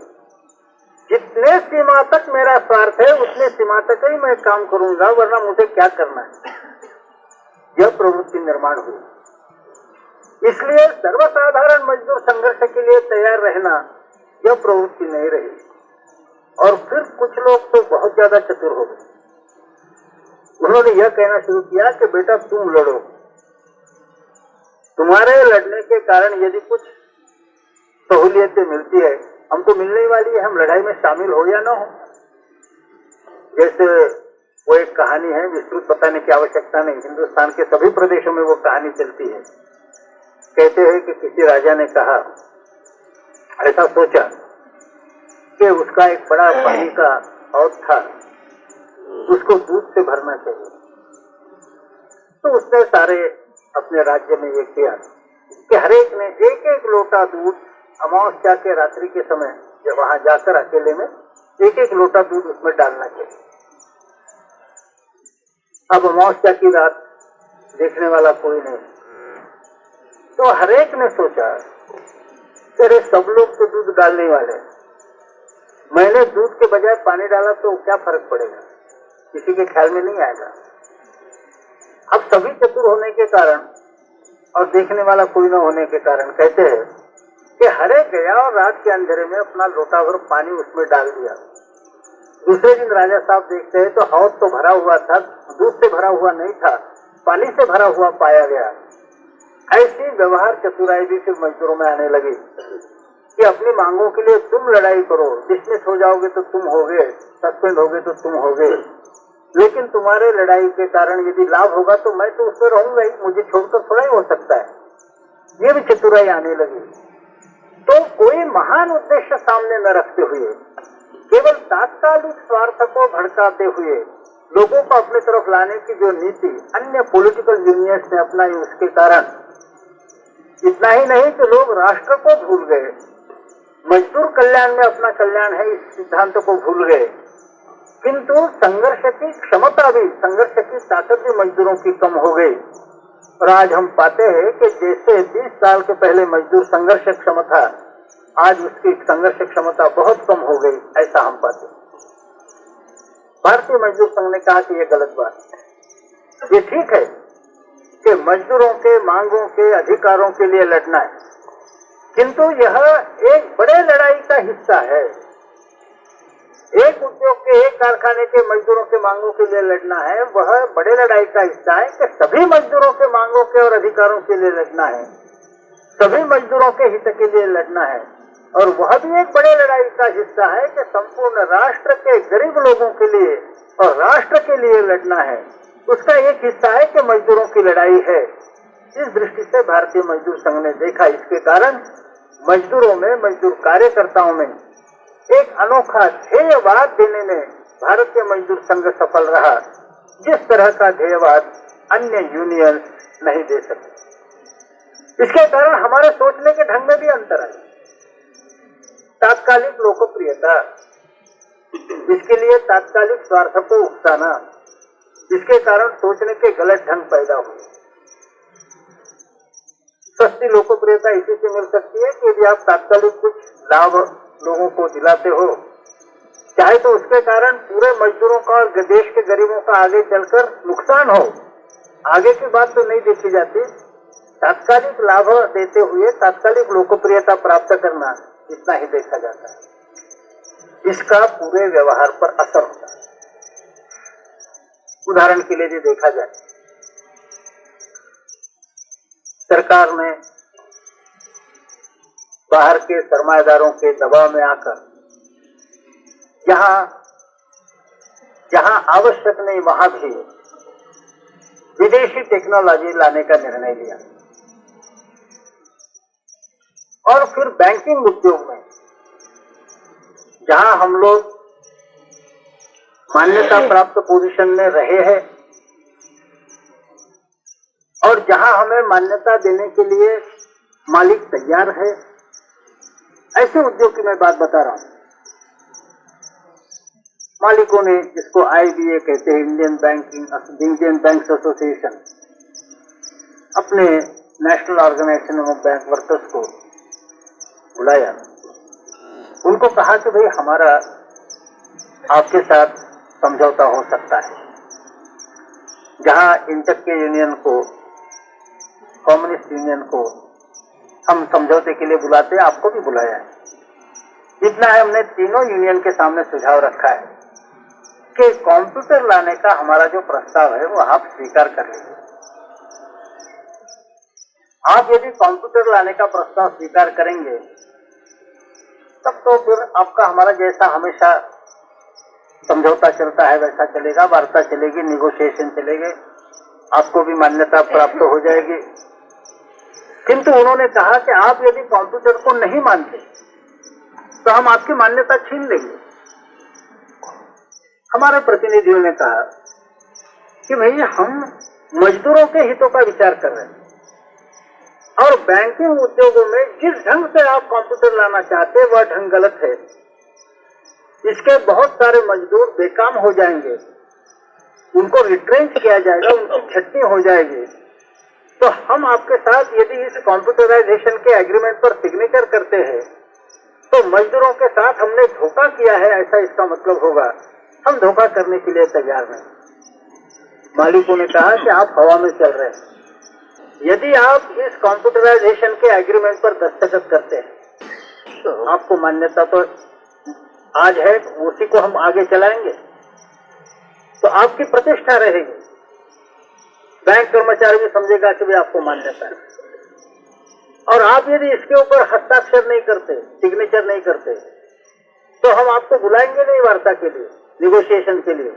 जितने सीमा तक मेरा स्वार्थ है उतने सीमा तक ही मैं काम करूंगा, वरना मुझे क्या करना है, यह प्रवृत्ति निर्माण हुई। इसलिए सर्वसाधारण मजदूर संघर्ष के लिए तैयार रहना यह प्रवृत्ति नहीं रही। और फिर कुछ लोग तो बहुत ज्यादा चतुर हो गए। उन्होंने यह कहना शुरू किया कि बेटा तुम लड़ो, तुम्हारे लड़ने के कारण यदि कुछ सहूलियतें मिलती है हमको मिलने वाली है, हम लड़ाई में शामिल हो या ना हो। जैसे वो एक कहानी है, विस्तृत बताने की आवश्यकता नहीं, हिंदुस्तान के सभी प्रदेशों में वो कहानी चलती है। कहते हैं कि किसी राजा ने कहा, ऐसा सोचा कि उसका एक बड़ा पानी का हौद था, उसको दूध से भरना चाहिए। तो उसने सारे अपने राज्य में ये किया कि हर एक ने एक एक लोटा दूध अमावस्या के रात्रि के समय जब वहां जाकर अकेले में एक एक लोटा दूध उसमें डालना चाहिए। अब अमावस्या की रात देखने वाला कोई नहीं, तो हर एक ने सोचा अरे सब लोग तो दूध डालने वाले, मैंने दूध के बजाय पानी डाला तो क्या फर्क पड़ेगा, किसी के ख्याल में नहीं आएगा। अब सभी चतुर होने के कारण और देखने वाला कोई न होने के कारण कहते हैं कि हर एक गया और रात के अंधेरे में अपना लोटा भर पानी उसमें डाल दिया। दूसरे दिन राजा साहब देखते हैं तो हौद तो भरा हुआ था, दूध से भरा हुआ नहीं था, पानी से भरा हुआ पाया गया। ऐसी व्यवहार चतुराई भी फिर मजदूरों में आने लगी कि अपनी मांगों के लिए तुम लड़ाई करो, डिसमिस हो जाओगे तो तुम होगे, सस्पेंड होगे तो तुम होगे, लेकिन तुम्हारे लड़ाई के कारण यदि लाभ होगा तो मैं तो उसमें रहूंगा ही, मुझे छोड़कर थोड़ा ही हो सकता है। ये भी चतुराई आने लगी। तो कोई महान उद्देश्य सामने न रखते हुए केवल तात्कालिक स्वार्थ को भड़काते हुए लोगों को अपनी तरफ लाने की जो नीति अन्य पॉलिटिकल यूनियंस ने अपनाई, उसके कारण इतना ही नहीं कि लोग राष्ट्र को भूल गए, मजदूर कल्याण में अपना कल्याण है इस सिद्धांत को भूल गए। किंतु संघर्ष की क्षमता भी, संघर्ष की ताकत भी मजदूरों की कम हो गई। और आज हम पाते हैं कि जैसे 20 साल के पहले मजदूर संघर्ष क्षम था, आज उसकी संघर्ष क्षमता बहुत कम हो गई, ऐसा हम पाते हैं। भारतीय मजदूर संघ ने कहा कि ये गलत बात, ये ठीक है कि मजदूरों के मांगों के अधिकारों के लिए लड़ना है, किंतु यह एक बड़े लड़ाई का हिस्सा है। एक उद्योग के, एक कारखाने के मजदूरों के मांगों के लिए लड़ना है, वह बड़े लड़ाई का हिस्सा है कि सभी मजदूरों के मांगों के और अधिकारों के लिए लड़ना है, सभी मजदूरों के हित के लिए लड़ना है। और वह भी एक बड़े लड़ाई का हिस्सा है कि संपूर्ण राष्ट्र के गरीब लोगों के लिए और राष्ट्र के लिए लड़ना है। उसका एक हिस्सा है कि मजदूरों की लड़ाई है। इस दृष्टि से भारतीय मजदूर संघ ने देखा, इसके कारण मजदूरों में, मजदूर कार्यकर्ताओं में एक अनोखा ध्येयवाद देने में भारतीय मजदूर संघ सफल रहा, जिस तरह का ध्येयवाद अन्य यूनियन नहीं दे सके। इसके कारण हमारे सोचने के ढंग में भी अंतर है। तात्कालिक लोकप्रियता, इसके लिए तात्कालिक स्वार्थ को उकसाना, इसके कारण सोचने के गलत ढंग पैदा हुए। सस्ती लोकप्रियता इसी से मिल सकती है कि यदि आप तात्कालिक कुछ लाभ लोगों को दिलाते हो, चाहे तो उसके कारण पूरे मजदूरों का और देश के गरीबों का आगे चलकर नुकसान हो, आगे की बात तो नहीं देखी जाती। तात्कालिक लाभ देते हुए तात्कालिक लोकप्रियता प्राप्त करना, इतना ही देखा जाता है। इसका पूरे व्यवहार पर असर होता है। उदाहरण के लिए देखा जाए, सरकार ने बाहर के सरमाएदारों के दबाव में आकर जहां आवश्यक नहीं वहां भी विदेशी टेक्नोलॉजी लाने का निर्णय लिया। और फिर बैंकिंग उद्योग में जहां हम लोग मान्यता प्राप्त पोजीशन में रहे हैं और जहां हमें मान्यता देने के लिए मालिक तैयार है, ऐसे उद्योग की मैं बात बता रहा हूं। मालिकों ने, जिसको IBA कहते हैं, इंडियन बैंक्स एसोसिएशन, अपने national organisation of bank workers को बुलाया। उनको कहा कि भाई हमारा आपके साथ समझौता हो सकता है। जहां इंटर के यूनियन को, कम्युनिस्ट यूनियन को हम समझौते के लिए बुलाते हैं, आपको भी बुलाया है। जितना है हमने तीनों यूनियन के सामने सुझाव रखा है कि कंप्यूटर लाने का हमारा जो प्रस्ताव है वो आप स्वीकार कर लीजिए। आप यदि कंप्यूटर लाने का प्रस्ताव स्वीकार करेंगे तब तो फिर आपका हमारा जैसा हमेशा समझौता चलता है वैसा चलेगा, वार्ता चलेगी, निगोशिएशन चलेंगे, आपको भी मान्यता प्राप्त हो जाएगी। किंतु उन्होंने कहा कि आप यदि कंप्यूटर को नहीं मानते तो हम आपकी मान्यता छीन लेंगे। हमारे प्रतिनिधियों ने कहा कि भैया हम मजदूरों के हितों का विचार कर रहे हैं और बैंकिंग उद्योगों में जिस ढंग से आप कंप्यूटर लाना चाहते हैं वह ढंग गलत है। इसके बहुत सारे मजदूर बेकाम हो जाएंगे, उनको रिट्रेंच किया जाएगा, उनकी छटनी हो जाएगी। तो हम आपके साथ यदि इस कंप्यूटराइजेशन के एग्रीमेंट पर सिग्नेचर करते हैं तो मजदूरों के साथ हमने धोखा किया है, ऐसा इसका मतलब होगा। हम धोखा करने के लिए तैयार नहीं। मालिकों ने कहा कि आप हवा में चल रहे हैं। यदि आप इस कंप्यूटराइजेशन के एग्रीमेंट पर दस्तखत करते हैं तो आपको मान्यता तो आज है, उसी को हम आगे चलाएंगे तो आपकी प्रतिष्ठा रहेगी। बैंक कर्मचारी भी समझेगा कि भी आपको मान्यता है। और आप यदि इसके ऊपर हस्ताक्षर नहीं करते, सिग्नेचर नहीं करते तो हम आपको बुलाएंगे नहीं वार्ता के लिए, निगोशिएशन के लिए।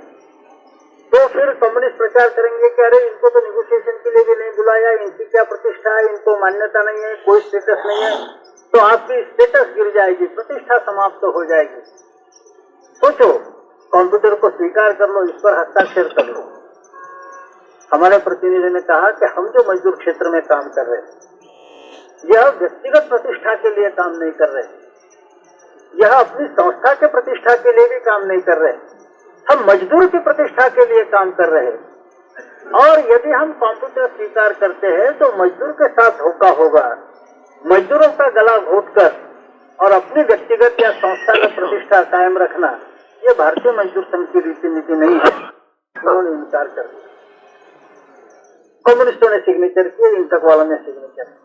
तो फिर कम्युनिस्ट प्रचार करेंगे कि अरे इनको तो निगोशिएशन के लिए भी नहीं बुलाया, इनकी क्या प्रतिष्ठा है, इनको मान्यता नहीं है, कोई स्टेटस नहीं है। तो आपकी स्टेटस गिर जाएगी, प्रतिष्ठा समाप्त हो जाएगी। सोचो, कंप्यूटर को स्वीकार कर लो, इस पर हस्ताक्षर कर लो। हमारे प्रतिनिधि ने कहा कि हम जो मजदूर क्षेत्र में काम कर रहे हैं यह व्यक्तिगत प्रतिष्ठा के लिए काम नहीं कर रहे, यह अपनी संस्था के प्रतिष्ठा के लिए भी काम नहीं कर रहे, हम मजदूर की प्रतिष्ठा के लिए काम कर रहे हैं। और यदि हम कंप्यूटर स्वीकार करते हैं तो मजदूर के साथ धोखा होगा। मजदूरों का गला घोटकर और अपनी व्यक्तिगत या संस्थागत प्रतिष्ठा कायम रखना ये भारतीय मजदूर संघ की रीति नीति नहीं है। उन्होंने इनकार कर दिया। कम्युनिस्टों ने सिग्नेचर किए, इंटक वालों ने सिग्नेचर।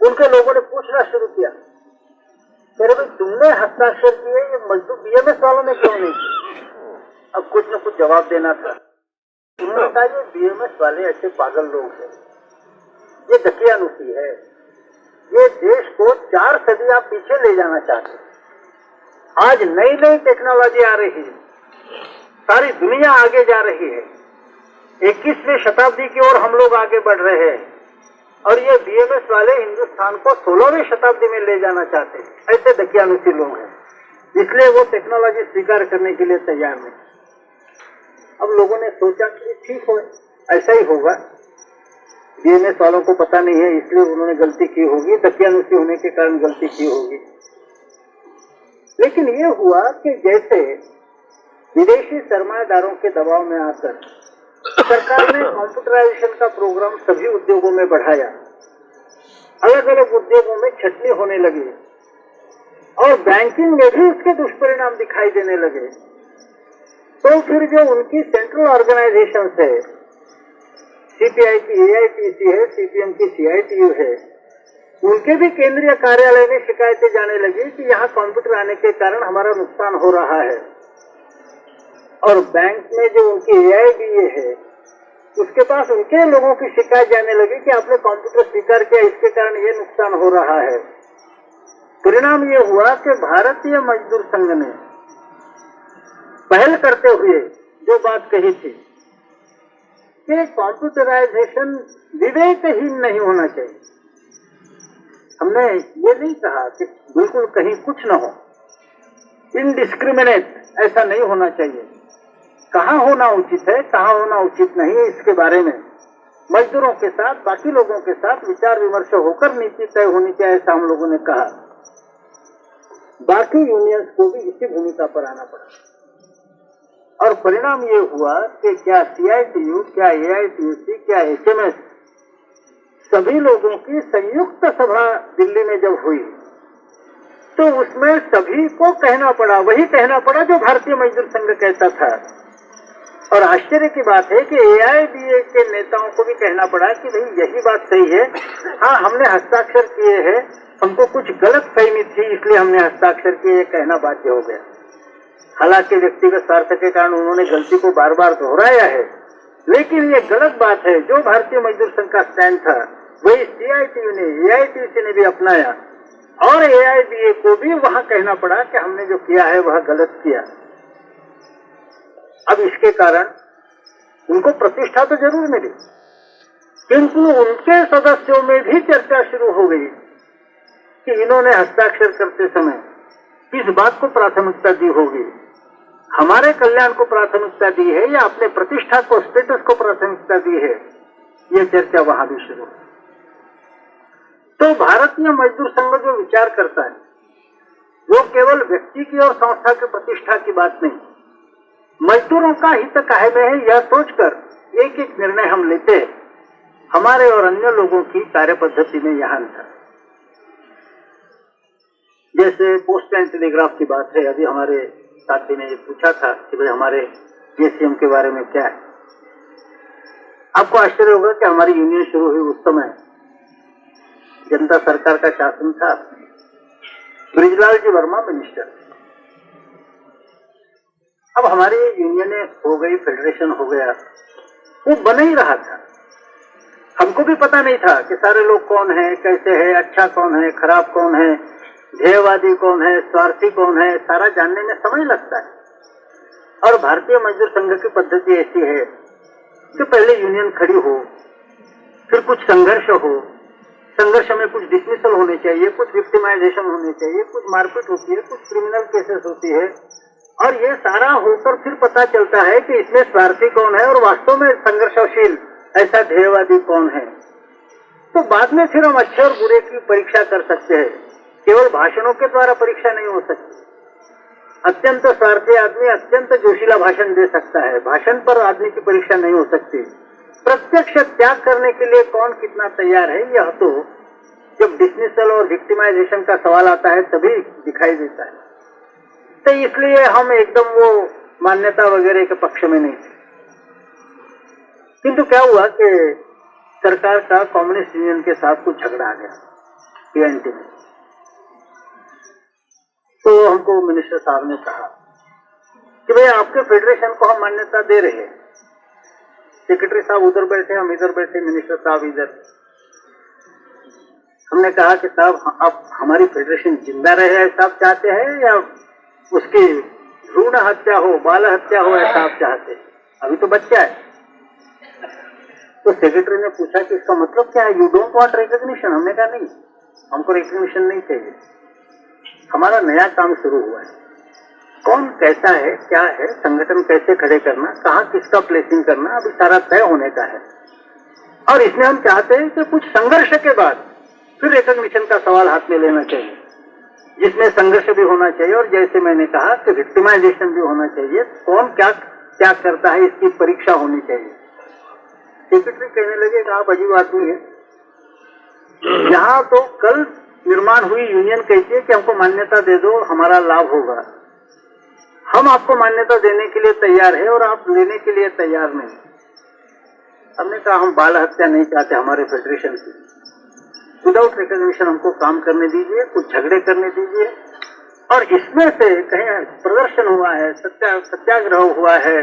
उनके लोगों ने पूछना शुरू किया, अरे भाई तुमने हस्ताक्षर किए, ये मजदूर बीएमएस वालों ने क्यों नहीं किए? अब कुछ न कुछ जवाब देना था। उन्होंने कहा ये बीएमएस वाले ऐसे पागल लोग हैं, ये दकियानुसी है, ये देश को 4 सदियां पीछे ले जाना चाहते हैं। आज नई नई टेक्नोलॉजी आ रही है, सारी दुनिया आगे जा रही है, 21वीं शताब्दी की ओर हम लोग आगे बढ़ रहे हैं और ये बीएमएस वाले हिंदुस्तान को 16वीं शताब्दी में ले जाना चाहते हैं। ऐसे दकियानुसी लोग हैं, इसलिए वो टेक्नोलॉजी स्वीकार करने के लिए तैयार नहीं। अब लोगों ने सोचा कि ठीक हो, ऐसा ही होगा, बीएमएस वालों को पता नहीं है इसलिए उन्होंने गलती की होगी, दकियानुसी होने के कारण गलती की होगी। लेकिन ये हुआ कि जैसे विदेशी सरमाएदारों के दबाव में आकर सरकार ने कंप्यूटराइजेशन का प्रोग्राम सभी उद्योगों में बढ़ाया, अलग अलग उद्योगों में छटनी होने लगी और बैंकिंग में भी इसके दुष्परिणाम दिखाई देने लगे। तो फिर जो उनकी सेंट्रल ऑर्गेनाइजेशन है, सीपीआई की एआईटीसी है, सीपीएम की सीआईटीयू है, उनके भी केंद्रीय कार्यालय में शिकायतें जाने लगी कि यहाँ कंप्यूटर आने के कारण हमारा नुकसान हो रहा है। और बैंक में जो उनकी एआईबीए है उसके पास उनके लोगों की शिकायत जाने लगी कि आपने कंप्यूटर स्वीकार किया, इसके कारण ये नुकसान हो रहा है। परिणाम ये हुआ कि भारतीय मजदूर संघ ने पहल करते हुए जो बात कही थी कि कंप्यूटराइजेशन विवेकहीन नहीं होना चाहिए। हमने ये नहीं कहा कि बिल्कुल कहीं कुछ न हो, इनडिस्क्रिमिनेट ऐसा नहीं होना चाहिए। कहाँ होना उचित है, कहाँ होना उचित नहीं है, इसके बारे में मजदूरों के साथ, बाकी लोगों के साथ विचार विमर्श होकर नीति तय होनी चाहिए, ऐसा हम लोगों ने कहा। बाकी यूनियंस को भी इसी भूमिका पर आना पड़ा और परिणाम ये हुआ कि क्या सीआईटीयू, क्या एआईटीसी, क्या एचएमएस, सभी लोगों की संयुक्त सभा दिल्ली में जब हुई तो उसमें सभी को कहना पड़ा, वही कहना पड़ा जो भारतीय मजदूर संघ कहता था और आश्चर्य की बात है कि एआईबीए के नेताओं को भी कहना पड़ा कि भाई यही बात सही है, हाँ हमने हस्ताक्षर किए हैं, हमको कुछ गलत फहमी थी इसलिए हमने हस्ताक्षर किए, ये कहना बाध्य हो गया। हालांकि व्यक्तिगत स्वार्थ के कारण उन्होंने गलती को बार बार दोहराया है, लेकिन ये गलत बात है। जो भारतीय मजदूर संघ का स्टैंड था वही सीआईटीयू ने, एआईटीसी ने भी अपनाया और एआईबीए को भी वहां कहना पड़ा कि हमने जो किया है वह गलत किया। अब इसके कारण उनको प्रतिष्ठा तो जरूर मिली, किंतु उनके सदस्यों में भी चर्चा शुरू हो गई कि इन्होंने हस्ताक्षर करते समय किस बात को प्राथमिकता दी होगी, हमारे कल्याण को प्राथमिकता दी है या अपने प्रतिष्ठा को, स्टेटस को प्राथमिकता दी है। यह चर्चा वहां भी शुरू। तो भारतीय मजदूर संघ जो विचार करता है वो केवल व्यक्ति की और संस्था की प्रतिष्ठा की बात नहीं, मजदूरों का हित काहे में है यह सोचकर एक एक निर्णय हम लेते हैं। हमारे और अन्य लोगों की कार्य पद्धति में यह अंतर। जैसे पोस्ट एंड टेलीग्राफ की बात है, अभी हमारे साथी ने ये पूछा था कि भाई हमारे जेसीएम के बारे में क्या है। आपको आश्चर्य होगा कि हमारी यूनियन शुरू हुई उस समय जनता सरकार का शासन था, ब्रिजलाल जी वर्मा मिनिस्टर। अब हमारी यूनियन हो गई, फेडरेशन हो गया, वो बन ही रहा था। हमको भी पता नहीं था कि सारे लोग कौन है, कैसे है, अच्छा कौन है, खराब कौन है, ध्येयवादी कौन है, स्वार्थी कौन है, सारा जानने में समय लगता है। और भारतीय मजदूर संघ की पद्धति ऐसी है कि पहले यूनियन खड़ी हो, फिर कुछ संघर्ष हो, संघर्ष में कुछ डिसमिसल होने चाहिए, कुछ विक्टिमाइजेशन होने चाहिए, कुछ मारपीट होती है, कुछ क्रिमिनल केसेस होती है, और ये सारा होकर फिर पता चलता है कि इसमें स्वार्थी कौन है और वास्तव में संघर्षशील ऐसा ध्येयवादी कौन है। तो बाद में फिर हम अच्छे और बुरे की परीक्षा कर सकते हैं। केवल भाषणों के द्वारा परीक्षा नहीं हो सकती। अत्यंत स्वार्थी आदमी अत्यंत जोशीला भाषण दे सकता है, भाषण पर आदमी की परीक्षा नहीं हो सकती। प्रत्यक्ष त्याग करने के लिए कौन कितना तैयार है यह तो जब डिसमिसल और विक्टिमाइजेशन का सवाल आता है तभी दिखाई देता है। तो इसलिए हम एकदम वो मान्यता वगैरह के पक्ष में नहीं थे। किंतु क्या हुआ कि सरकार का कम्युनिस्ट यूनियन के साथ कुछ झगड़ा आ गया पीएनटी में। तो हमको मिनिस्टर साहब ने कहा कि भाई आपके फेडरेशन को हम मान्यता दे रहे हैं। सेक्रेटरी साहब उधर बैठे, हम इधर बैठे, मिनिस्टर साहब इधर। हमने कहा कि साहब आप हमारी फेडरेशन जिंदा रहे ऐसा आप चाहते हैं या उसकी भ्रूण हत्या हो, बाल हत्या हो ऐसा आप चाहते हैं? अभी तो बच्चा है। तो सेक्रेटरी ने पूछा कि इसका मतलब क्या है, यू डोंट वांट रिकॉग्निशन? हमने कहा नहीं, हमको रिकॉग्निशन नहीं चाहिए। हमारा नया काम शुरू हुआ है, कौन कैसा है, क्या है, संगठन कैसे खड़े करना, कहाँ किसका प्लेसिंग करना, अभी सारा तय होने का है। और इसमें हम चाहते हैं कि कुछ संघर्ष के बाद फिर रिकॉग्निशन का सवाल हाथ में लेना चाहिए, जिसमें संघर्ष भी होना चाहिए और जैसे मैंने कहा कि विक्टिमाइजेशन भी होना चाहिए। कौन क्या क्या करता है इसकी परीक्षा होनी चाहिए। सेक्रेटरी कहने लगे कि आप अजीब आदमी है, यहाँ तो कल निर्माण हुई यूनियन कहती है कि हमको मान्यता दे दो, हमारा लाभ होगा। हम आपको मान्यता देने के लिए तैयार है और आप लेने के लिए तैयार नहीं। हमने कहा हम बाल हत्या नहीं चाहते हमारे फेडरेशन की। विदाउट रिकॉग्निशन हमको काम करने दीजिए, कुछ झगड़े करने दीजिए। और इसमें से कहीं प्रदर्शन हुआ है, सत्याग्रह हुआ है,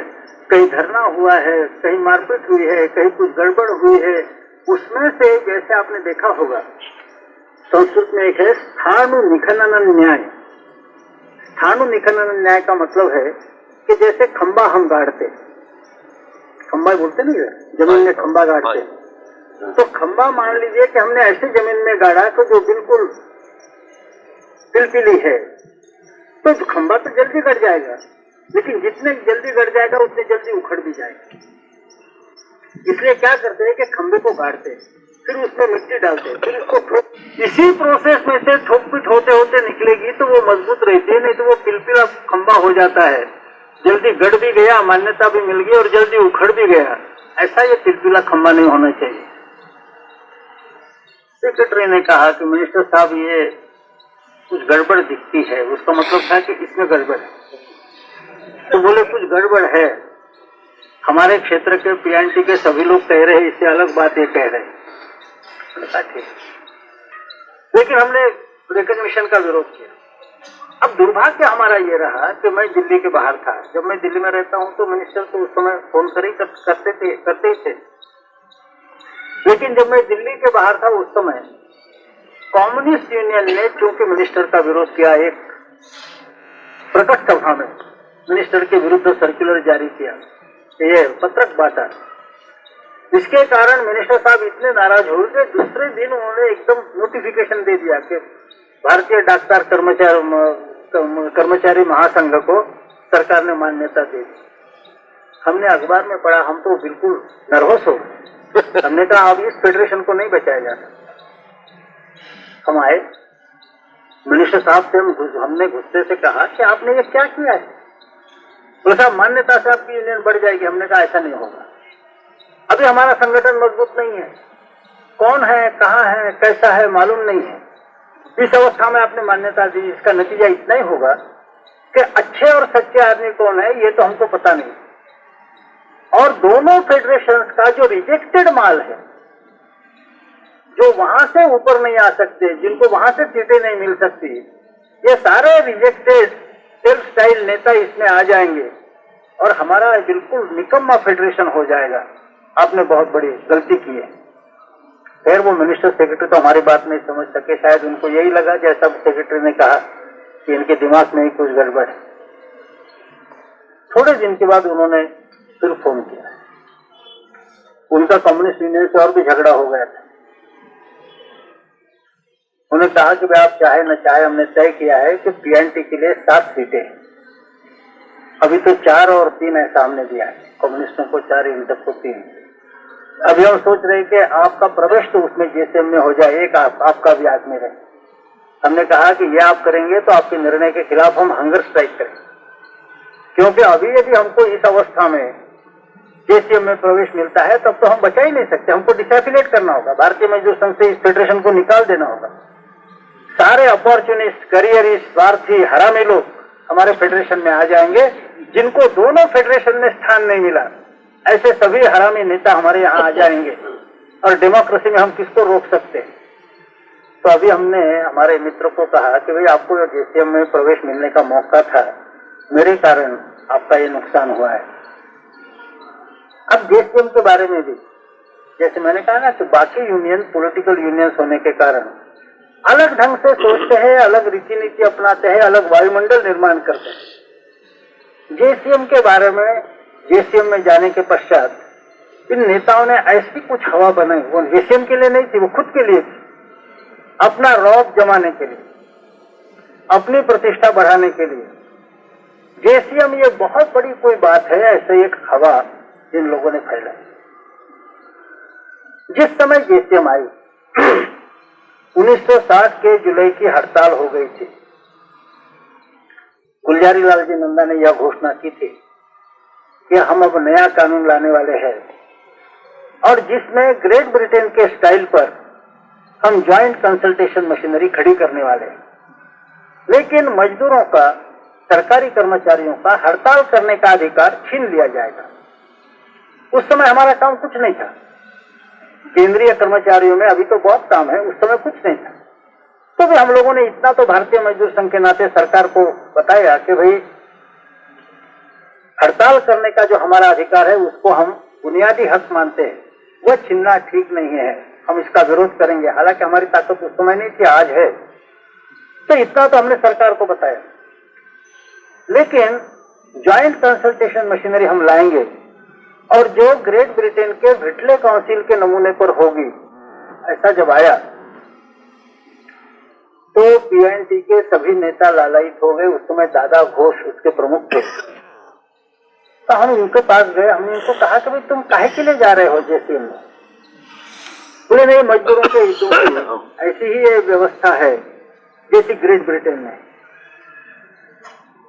कहीं धरना हुआ है, कहीं मारपीट हुई है, कहीं कुछ गड़बड़ हुई है, उसमें से जैसे आपने देखा होगा संस्कृत में एक है स्थाणु निखनन न्याय। स्थाणु निखनन न्याय का मतलब है कि जैसे खंबा हम गाड़ते, खंबा बोलते नहीं है, जमीन में खंबा गाड़ते, तो खंबा मान लीजिए कि हमने ऐसे जमीन में गाड़ा कि जो बिल्कुल पिलपिली है, तो खंबा तो जल्दी गड़ जाएगा, लेकिन जितने जल्दी गड़ जाएगा उतने जल्दी उखड़ भी जाएगा। इसलिए क्या करते हैं कि खंबे को गाड़ते, फिर उसमें मिट्टी डालते, फिर उसको ठोक, इसी प्रोसेस में से ठोक पीट होते होते निकलेगी तो वो मजबूत रहती है, नहीं तो वो पिलपिला खंबा हो जाता है, जल्दी गड़ भी गया, मान्यता भी मिल गई और जल्दी उखड़ भी गया। ऐसा ये पिलपिला खंबा नहीं होना चाहिए। सेक्रेटरी ने कहा कि मिनिस्टर साहब ये कुछ गड़बड़ दिखती है। उसका मतलब था कि इसमें गड़बड़ है। तो बोले कुछ गड़बड़ है, हमारे क्षेत्र के पीएनटी के सभी लोग कह रहे हैं, इससे अलग बात ये कह रहे हैं। लेकिन हमने रिकॉग्निशन का विरोध किया। अब दुर्भाग्य हमारा ये रहा कि मैं दिल्ली के बाहर था। जब मैं दिल्ली में रहता हूं तो मिनिस्टर तो उस समय फोन करते ही थे। लेकिन जब मैं दिल्ली के बाहर था उस समय कम्युनिस्ट यूनियन ने चूंकि मिनिस्टर का विरोध किया, एक प्रकट सभा में मिनिस्टर के विरुद्ध सर्कुलर जारी किया, ये पत्रक बांटा। इसके कारण मिनिस्टर साहब इतने नाराज हुए कि दूसरे दिन उन्होंने एकदम नोटिफिकेशन दे दिया कि भारतीय डाक्टर कर्मचारी महासंघ को सरकार ने मान्यता दे दी। हमने अखबार में पढ़ा, हम तो बिल्कुल नर्वस हो गए। हमने कहा अब इस फेडरेशन को नहीं बचाया जाता। हम आए, मिनिस्टर साहब से हमने गुस्से से कहा कि आपने ये क्या किया है? तो साहब मान्यता से आपकी यूनियन बढ़ जाएगी। हमने कहा ऐसा नहीं होगा, अभी हमारा संगठन मजबूत नहीं है, कौन है, कहाँ है, कैसा है मालूम नहीं है। इस अवस्था में आपने मान्यता दी, इसका नतीजा इतना ही होगा कि अच्छे और सच्चे आदमी कौन है ये तो हमको पता नहीं। और दोनों फेडरेशंस का जो रिजेक्टेड माल है, जो वहां से ऊपर नहीं आ सकते, जिनको वहां से सीटें नहीं मिल सकती, ये सारे रिजेक्टेड सेल्फ स्टाइल नेता इसमें आ जाएंगे और हमारा बिल्कुल निकम्मा फेडरेशन हो जाएगा। आपने बहुत बड़ी गलती की है। फिर वो मिनिस्टर सेक्रेटरी तो हमारी बात नहीं समझ सके, शायद उनको यही लगा जैसा सेक्रेटरी ने कहा कि इनके दिमाग में ही कुछ गड़बड़ है। थोड़े दिन के बाद उन्होंने फिर फोन किया। उनका कम्युनिस्ट यूनियन से और भी झगड़ा हो गया था। उन्होंने कहा कि भाई आप चाहे न चाहे हमने तय किया है कि पीएनटी के लिए 7 सीटें, अभी तो 4 और 3 ऐसा हमने दिया है, कम्युनिस्टों को 4, इंटर को 3। अभी हम सोच रहे हैं कि आपका प्रवेश तो उसमें जेसीएम में हो जाए, एक आपका भी आदमी रहे। हमने कहा कि ये आप करेंगे तो आपके निर्णय के खिलाफ हम हंगर स्ट्राइक करेंगे, क्योंकि अभी यदि हमको इस अवस्था में जेसीएम में प्रवेश मिलता है तब तो हम बचा ही नहीं सकते, हमको डिसएफिलिएट करना होगा, भारतीय मजदूर संघ से इस फेडरेशन को निकाल देना होगा। सारे अपॉर्चुनिस्ट, करियरिस्ट, स्वार्थी, हरामी लोग हमारे फेडरेशन में आ जाएंगे। जिनको दोनों फेडरेशन में स्थान नहीं मिला, ऐसे सभी हरामी नेता हमारे यहाँ आ जाएंगे और डेमोक्रेसी में हम किसको रोक सकते हैं। तो अभी हमने हमारे मित्र को कहा कि भाई आपको जेसीएम में प्रवेश मिलने का मौका था, मेरे कारण आपका ये नुकसान हुआ है। अब जेसीएम के बारे में भी जैसे मैंने कहा ना कि बाकी यूनियन पॉलिटिकल यूनियंस होने के कारण अलग ढंग से सोचते हैं, अलग रीति नीति अपनाते हैं, अलग वायुमंडल निर्माण करते हैं। जेसीएम के बारे में, जेसीएम में जाने के पश्चात इन नेताओं ने ऐसी कुछ हवा बनाई, वो जेसीएम के लिए नहीं थी, वो खुद के लिए थी, अपना रौब जमाने के लिए, अपनी प्रतिष्ठा बढ़ाने के लिए। जेसीएम ये बहुत बड़ी कोई बात है, ऐसे एक हवा इन लोगों ने फैलाई। जिस समय जेसीएम आई 1960 के जुलाई की हड़ताल हो गई थी। गुलजारी लाल जी नंदा ने यह घोषणा की थी कि हम अब नया कानून लाने वाले हैं और जिसमें ग्रेट ब्रिटेन के स्टाइल पर हम ज्वाइंट कंसल्टेशन मशीनरी खड़ी करने वाले हैं। लेकिन मजदूरों का, सरकारी कर्मचारियों का हड़ताल करने का अधिकार छीन लिया जाएगा। उस समय हमारा काम कुछ नहीं था, केंद्रीय कर्मचारियों में अभी तो बहुत काम है, उस समय कुछ नहीं था। तो भी हम लोगों ने इतना तो भारतीय मजदूर संघ के नाते सरकार को बताया कि भाई हड़ताल करने का जो हमारा अधिकार है उसको हम बुनियादी हक मानते हैं, वो छीनना ठीक नहीं है, हम इसका विरोध करेंगे। हालांकि हमारी ताकत उस समय नहीं थी, आज है। तो इतना तो हमने सरकार को बताया। लेकिन ज्वाइंट कंसल्टेशन मशीनरी हम लाएंगे और जो ग्रेट ब्रिटेन के व्हिटले काउंसिल के नमूने पर होगी, ऐसा जब आया तो पीएनटी के सभी नेता लालायित हो गए। उस समय दादा घोष उसके प्रमुख थे। तो हम उनके पास गए, हमने उनको कहा कि भाई तुम काहे के लिए जा रहे हो जेसीएम में? बोले नहीं, मजदूरों के हितों की ऐसी ही ये व्यवस्था है जैसी ग्रेट ब्रिटेन में,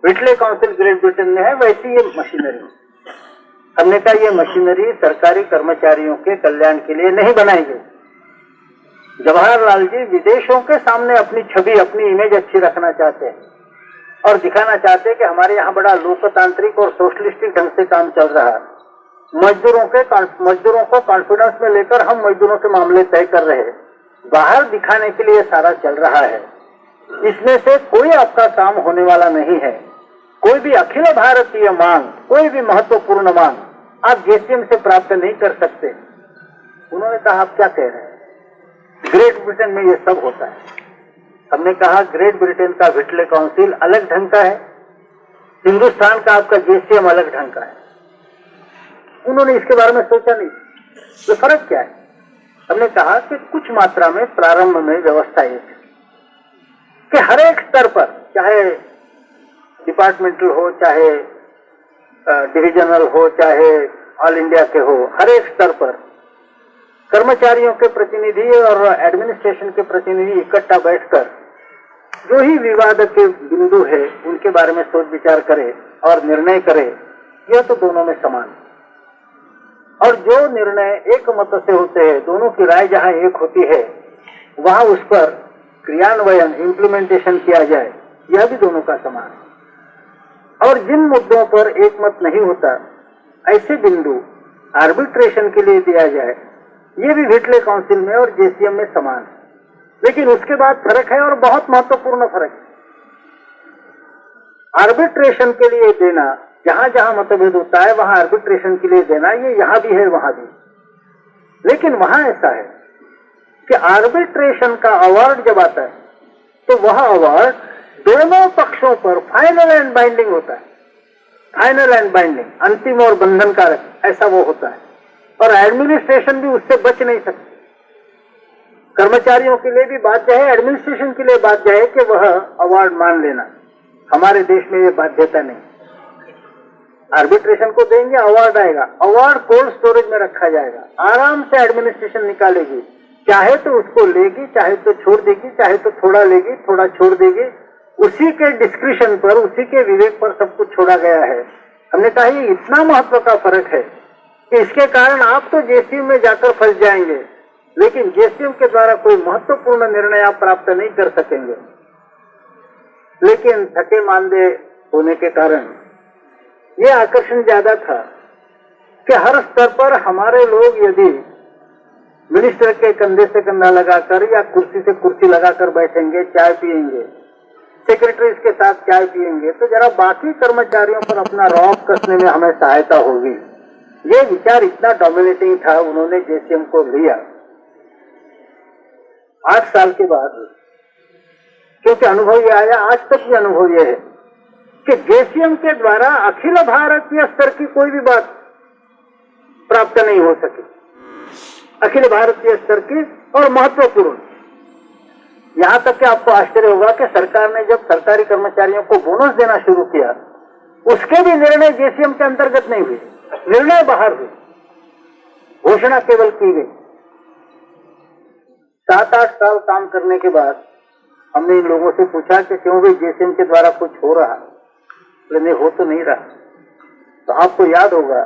व्हिटले काउंसिल ग्रेट ब्रिटेन में है, वैसी ये मशीनरी। हमने कहा ये मशीनरी सरकारी कर्मचारियों के कल्याण के लिए नहीं बनाई गई। जवाहरलाल जी विदेशों के सामने अपनी छवि, अपनी इमेज अच्छी रखना चाहते हैं और दिखाना चाहते हैं कि हमारे यहाँ बड़ा लोकतांत्रिक और सोशलिस्टिक ढंग से काम चल रहा है। मजदूरों को कॉन्फिडेंस में लेकर हम मजदूरों के मामले तय कर रहे हैं, बाहर दिखाने के लिए सारा चल रहा है। इसमें से कोई आपका काम होने वाला नहीं है। कोई भी अखिल भारतीय मांग, कोई भी महत्वपूर्ण मांग आप जेसीएम से प्राप्त नहीं कर सकते। उन्होंने कहा आप क्या कह रहे हैं, ग्रेट ब्रिटेन में ये सब होता है। हमने कहा ग्रेट ब्रिटेन का व्हिटले काउंसिल अलग ढंग का है, हिंदुस्तान का आपका जेसीएम अलग ढंग का है। उन्होंने इसके बारे में सोचा नहीं, तो फर्क क्या है। हमने कहा कि कुछ मात्रा में प्रारंभ में व्यवस्था एक है कि हर एक स्तर पर, चाहे डिपार्टमेंटल हो, चाहे डिविजनल हो, चाहे ऑल इंडिया के हो, हर एक स्तर पर कर्मचारियों के प्रतिनिधि और एडमिनिस्ट्रेशन के प्रतिनिधि इकट्ठा बैठकर जो ही विवाद के बिंदु है उनके बारे में सोच विचार करे और निर्णय करे। यह तो दोनों में समान, और जो निर्णय एक मत से होते हैं, दोनों की राय जहां एक होती है, वहां उस पर क्रियान्वयन, इम्प्लीमेंटेशन किया जाए, यह भी दोनों का समान है। और जिन मुद्दों पर एक मत नहीं होता, ऐसे बिंदु आर्बिट्रेशन के लिए दिया जाए, ये भी व्हिटले काउंसिल में और जेसीएम में समान है। लेकिन उसके बाद फर्क है, और बहुत महत्वपूर्ण फर्क है। आर्बिट्रेशन के लिए देना, जहां जहां मतभेद होता है वहां आर्बिट्रेशन के लिए देना, ये यहां भी है वहां भी। लेकिन वहां ऐसा है कि आर्बिट्रेशन का अवार्ड जब आता है तो वह अवार्ड दोनों पक्षों पर फाइनल एंड बाइंडिंग होता है। फाइनल एंड बाइंडिंग, अंतिम और बंधनकारक, ऐसा वो होता है। और एडमिनिस्ट्रेशन भी उससे बच नहीं सकती। कर्मचारियों के लिए भी बाध्य है, एडमिनिस्ट्रेशन के लिए बाध्य है कि वह अवार्ड मान लेना। हमारे देश में ये बाध्यता नहीं। आर्बिट्रेशन को देंगे, अवार्ड आएगा, अवार्ड कोल्ड स्टोरेज में रखा जाएगा, आराम से एडमिनिस्ट्रेशन निकालेगी, चाहे तो उसको लेगी, चाहे तो छोड़ देगी, चाहे तो थोड़ा लेगी, थोड़ा छोड़ देगी। उसी के डिस्क्रिशन पर, उसी के विवेक पर सब कुछ छोड़ा गया है। हमने कहा ये इतना महत्व का फर्क है कि इसके कारण आप तो जेसीएम में जाकर फंस जाएंगे, लेकिन जेसीएम के द्वारा कोई महत्वपूर्ण निर्णय आप प्राप्त नहीं कर सकेंगे। लेकिन थके मांदे होने के कारण ये आकर्षण ज्यादा था कि हर स्तर पर हमारे लोग यदि मिनिस्टर के कंधे से कंधा लगाकर या कुर्सी से कुर्सी लगाकर बैठेंगे, चाय पिएंगे, सेक्रेटरीज के साथ चाय पिएंगे, तो जरा बाकी कर्मचारियों पर अपना रौब कसने में हमें सहायता होगी। ये विचार इतना डोमिनेटिंग था, उन्होंने जेसीएम को लिया। 8 साल के बाद, क्योंकि अनुभव ये आया, आज तक ये अनुभव ये है कि जेसीएम के द्वारा अखिल भारतीय स्तर की कोई भी बात प्राप्त नहीं हो सकी। अखिल भारतीय स्तर की और महत्वपूर्ण, यहां तक कि आपको आश्चर्य होगा कि सरकार ने जब सरकारी कर्मचारियों को बोनस देना शुरू किया, उसके भी निर्णय जेसीएम के अंतर्गत नहीं हुए, निर्णय बाहर हुए, घोषणा केवल की गई। 7-8 साल काम करने के बाद हमने इन लोगों से पूछा कि क्यों भी जेसीएम के द्वारा कुछ हो रहा, नहीं हो तो नहीं रहा। तो आपको याद होगा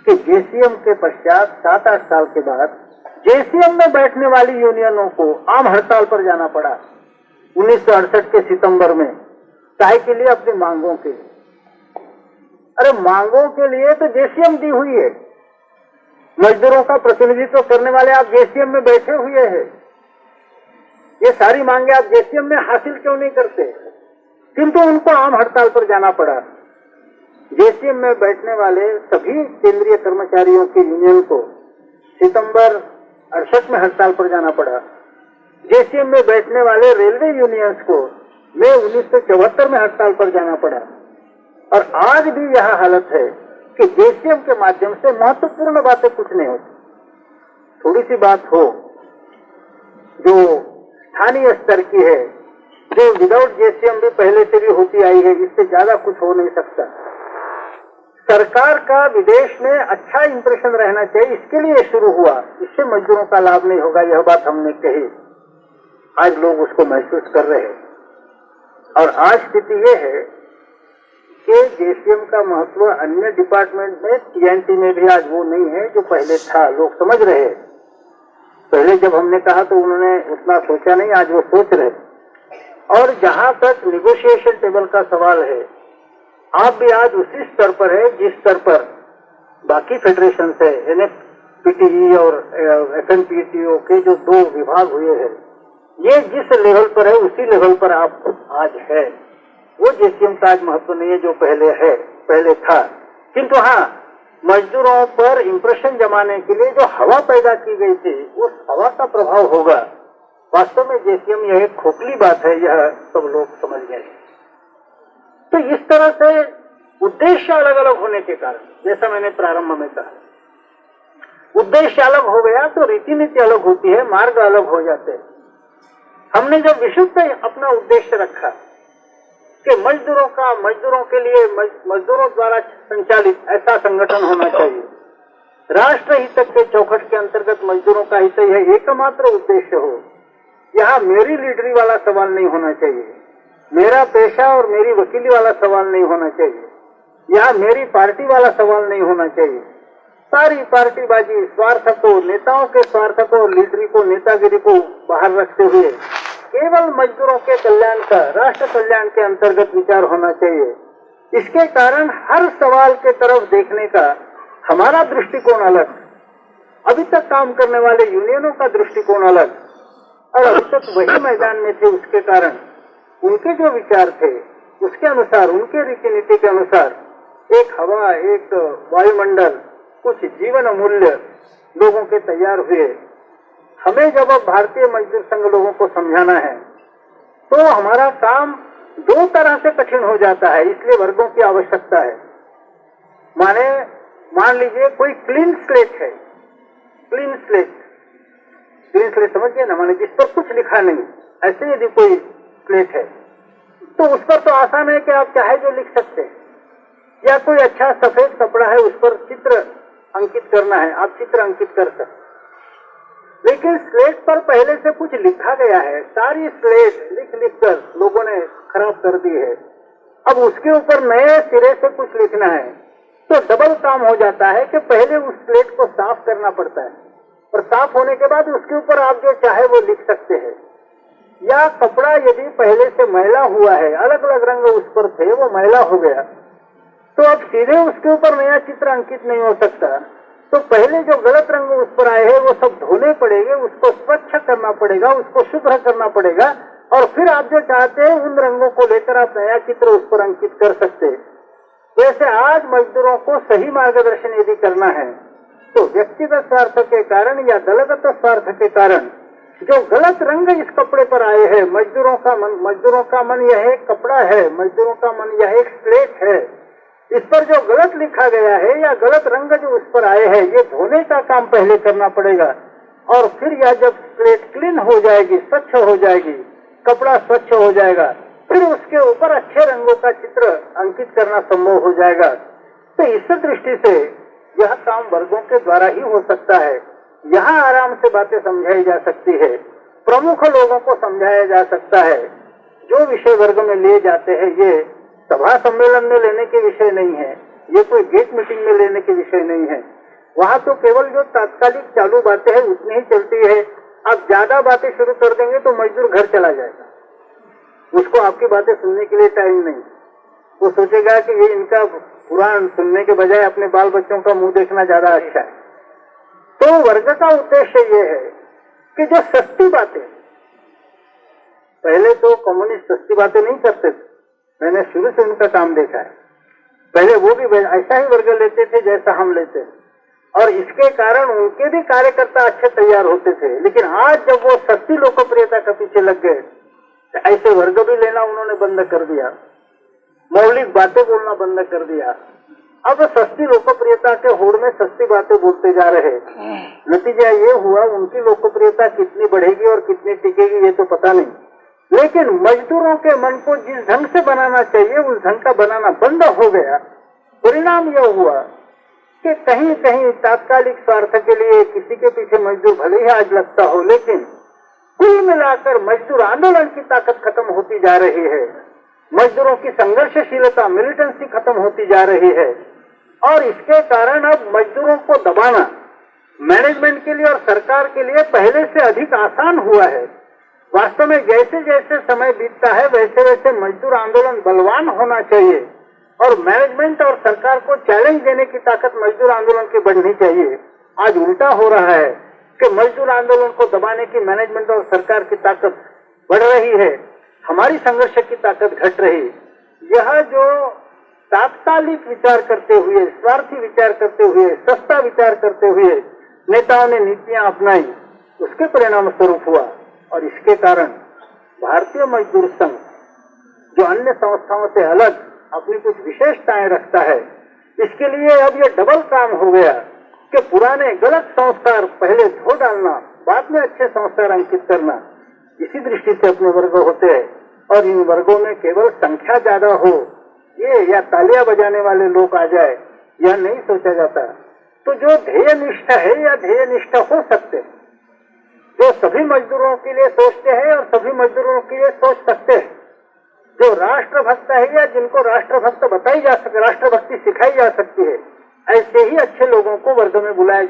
कि जेसीएम के पश्चात 7-8 साल के बाद जेसीएम में बैठने वाली यूनियनों को आम हड़ताल पर जाना पड़ा 1968 के सितंबर में, चाय के लिए, अपनी मांगों के लिए। अरे मांगों के लिए तो जेसीएम दी हुई है, मजदूरों का प्रतिनिधित्व करने वाले आप जेसीएम में बैठे हुए हैं। ये सारी मांगे आप जेसीएम में हासिल क्यों नहीं करते? किंतु उनको आम हड़ताल पर जाना पड़ा। जेसीएम में बैठने वाले सभी केंद्रीय कर्मचारियों की यूनियन को सितंबर 68 में हड़ताल पर जाना पड़ा। जेसीएम में बैठने वाले रेलवे यूनियंस को मई 1974 में हड़ताल पर जाना पड़ा। और आज भी यह हालत है कि जेसीएम के माध्यम से महत्वपूर्ण बातें कुछ नहीं होती। थोड़ी सी बात हो जो स्थानीय स्तर की है, जो विदाउट जेसीएम भी पहले से भी होती आई है, इससे ज्यादा कुछ हो नहीं सकता। सरकार का विदेश में अच्छा इंप्रेशन रहना चाहिए, इसके लिए शुरू हुआ, इससे मजदूरों का लाभ नहीं होगा, यह बात हमने कही। आज लोग उसको महसूस कर रहे हैं। और आज स्थिति यह है कि जेसीएम का महत्व अन्य डिपार्टमेंट में, टीएनटी में भी आज वो नहीं है जो पहले था। लोग समझ रहे हैं, पहले जब हमने कहा तो उन्होंने उतना सोचा नहीं, आज वो सोच रहे। और जहां तक निगोशिएशन टेबल का सवाल है, आप भी आज उसी स्तर पर है जिस स्तर पर बाकी फेडरेशन से NFPTE और FNPTO के जो 2 विभाग हुए हैं, ये जिस लेवल पर है उसी लेवल पर आप आज है। वो JCM का आज महत्व नहीं है जो पहले था। किंतु हाँ, मजदूरों पर इंप्रेशन जमाने के लिए जो हवा पैदा की गई थी, उस हवा का प्रभाव होगा। वास्तव में JCM यह एक खोखली बात है, यह सब लोग समझ गए। तो इस तरह से उद्देश्य अलग अलग होने के कारण, जैसा मैंने प्रारंभ में कहा, उद्देश्य अलग हो गया तो रीति नीति अलग होती है, मार्ग अलग हो जाते हैं। हमने जब विशुद्ध अपना उद्देश्य रखा कि मजदूरों के लिए मजदूरों द्वारा संचालित ऐसा संगठन होना चाहिए, राष्ट्र हित के चौखट के अंतर्गत मजदूरों का हित यह एकमात्र उद्देश्य हो। यहाँ मेरी लीडरी वाला सवाल नहीं होना चाहिए, मेरा पेशा और मेरी वकीली वाला सवाल नहीं होना चाहिए, यहाँ मेरी पार्टी वाला सवाल नहीं होना चाहिए। सारी पार्टीबाजी, स्वार्थ को, नेताओं के स्वार्थ को और लीडरी को, नेतागिरी को बाहर रखते हुए केवल मजदूरों के कल्याण का, राष्ट्र कल्याण के अंतर्गत विचार होना चाहिए। इसके कारण हर सवाल के तरफ देखने का हमारा दृष्टिकोण अलग, अभी तक काम करने वाले यूनियनों का दृष्टिकोण अलग, और अभी तक वही मैदान में थे। उसके कारण उनके जो विचार थे उसके अनुसार, उनके रीति नीति के अनुसार एक हवा, एक वायुमंडल, कुछ जीवन मूल्य लोगों के तैयार हुए। हमें जब अब भारतीय मजदूर संघ लोगों को समझाना है तो हमारा काम 2 तरह से कठिन हो जाता है, इसलिए वर्गों की आवश्यकता है। मान लीजिए कोई क्लीन स्लेट है, क्लीन स्लेट समझिए ना, माने जिस पर कुछ लिखा नहीं, ऐसे यदि कोई स्लेट है तो उस पर तो आसान है कि आप चाहे जो लिख सकते हैं, या कोई अच्छा सफेद कपड़ा है उस पर चित्र अंकित करना है, आप चित्र अंकित कर सकते। लेकिन स्लेट पर पहले से कुछ लिखा गया है, सारी स्लेट लिख कर लोगों ने खराब कर दी है। अब उसके ऊपर नए सिरे से कुछ लिखना है तो डबल काम हो जाता है कि पहले उस स्लेट को साफ करना पड़ता है, और साफ होने के बाद उसके ऊपर आप जो चाहे वो लिख सकते हैं। या कपड़ा यदि पहले से मैला हुआ है, अलग अलग रंग उस पर थे, वो मैला हो गया, तो अब सीधे उसके ऊपर नया चित्र अंकित नहीं हो सकता। तो पहले जो गलत रंग उस पर आए हैं वो सब धोने पड़ेंगे, उसको स्वच्छ करना पड़ेगा, उसको शुभ्र करना पड़ेगा, और फिर आप जो चाहते हैं उन रंगों को लेकर आप नया चित्र उस पर अंकित कर सकते हैं। वैसे आज मजदूरों को सही मार्गदर्शन यदि करना है तो व्यक्तिगत स्वार्थ के कारण या दलगत स्वार्थ के कारण जो गलत रंग इस कपड़े पर आए हैं, मजदूरों का मन यह एक कपड़ा है, मजदूरों का मन यह एक स्लेट है, इस पर जो गलत लिखा गया है या गलत रंग जो उस पर आए हैं, ये धोने का काम पहले करना पड़ेगा। और फिर यह जब स्लेट क्लीन हो जाएगी, स्वच्छ हो जाएगी, कपड़ा स्वच्छ हो जाएगा, फिर उसके ऊपर अच्छे रंगों का चित्र अंकित करना संभव हो जाएगा। तो इस दृष्टि से यह काम वर्गों के द्वारा ही हो सकता है। यहाँ आराम से बातें समझाई जा सकती है, प्रमुख लोगों को समझाया जा सकता है। जो विषय वर्ग में लिए जाते हैं ये सभा सम्मेलन में लेने के विषय नहीं है, ये कोई गेट मीटिंग में लेने के विषय नहीं है। वहाँ तो केवल जो तात्कालिक चालू बातें हैं उतनी ही चलती है। आप ज्यादा बातें शुरू कर देंगे तो मजदूर घर चला जाएगा, उसको आपकी बातें सुनने के लिए टाइम नहीं। वो सोचेगा कि ये इनका पुराण सुनने के बजाय अपने बाल बच्चों का मुंह देखना ज्यादा अच्छा है। तो वर्ग का उद्देश्य ये है कि जो सस्ती बातें, पहले तो कम्युनिस्ट सस्ती बातें नहीं करते थे, मैंने शुरू से उनका काम देखा है। पहले वो भी ऐसा ही वर्ग लेते थे जैसा हम लेते हैं, और इसके कारण उनके भी कार्यकर्ता अच्छे तैयार होते थे। लेकिन आज जब वो सस्ती लोकप्रियता के पीछे लग गए, ऐसे वर्ग भी लेना उन्होंने बंद कर दिया, मौलिक बातें बोलना बंद कर दिया। अब सस्ती लोकप्रियता के होड़ में सस्ती बातें बोलते जा रहे। नतीजा ये हुआ, उनकी लोकप्रियता कितनी बढ़ेगी और कितनी टिकेगी ये तो पता नहीं, लेकिन मजदूरों के मन को जिस ढंग से बनाना चाहिए उस ढंग का बनाना बंद हो गया। परिणाम यह हुआ कि कहीं कहीं तात्कालिक स्वार्थ के लिए किसी के पीछे मजदूर भले ही आज लगता हो, लेकिन कुल मिलाकर मजदूर आंदोलन की ताकत खत्म होती जा रही है, मजदूरों की संघर्षशीलता, मिलिटेंसी खत्म होती जा रही है। और इसके कारण अब मजदूरों को दबाना मैनेजमेंट के लिए और सरकार के लिए पहले से अधिक आसान हुआ है। वास्तव में जैसे जैसे समय बीतता है वैसे वैसे मजदूर आंदोलन बलवान होना चाहिए, और मैनेजमेंट और सरकार को चैलेंज देने की ताकत मजदूर आंदोलन की बढ़नी चाहिए। आज उल्टा हो रहा है कि मजदूर आंदोलन को दबाने की मैनेजमेंट और सरकार की ताकत बढ़ रही है, हमारी संघर्ष की ताकत घट रही। यह जो तात्कालिक विचार करते हुए, स्वार्थी विचार करते हुए, सस्ता विचार करते हुए नेताओं ने नीतियां अपनाई, उसके परिणाम स्वरूप हुआ। और इसके कारण भारतीय मजदूर संघ, जो अन्य संस्थाओं से अलग अपनी कुछ विशेषताएं रखता है, इसके लिए अब यह डबल काम हो गया कि पुराने गलत संस्कार पहले धो डालना, बाद में अच्छे संस्कार अंकित करना। इसी दृष्टि से अपने वर्ग होते हैं और इन वर्गों में केवल संख्या ज्यादा हो ये या तालियां बजाने वाले लोग आ जाए, यह नहीं सोचा जाता। तो जो ध्येय निष्ठा है या ध्येय निष्ठा हो सकते हैं, जो सभी मजदूरों के लिए सोचते हैं और सभी मजदूरों के लिए सोच सकते हैं, जो राष्ट्रभक्त है या जिनको राष्ट्रभक्त बताई जा सकती, राष्ट्रभक्ति सिखाई जा सकती है, ऐसे ही अच्छे लोगों को वर्ग में बुलाया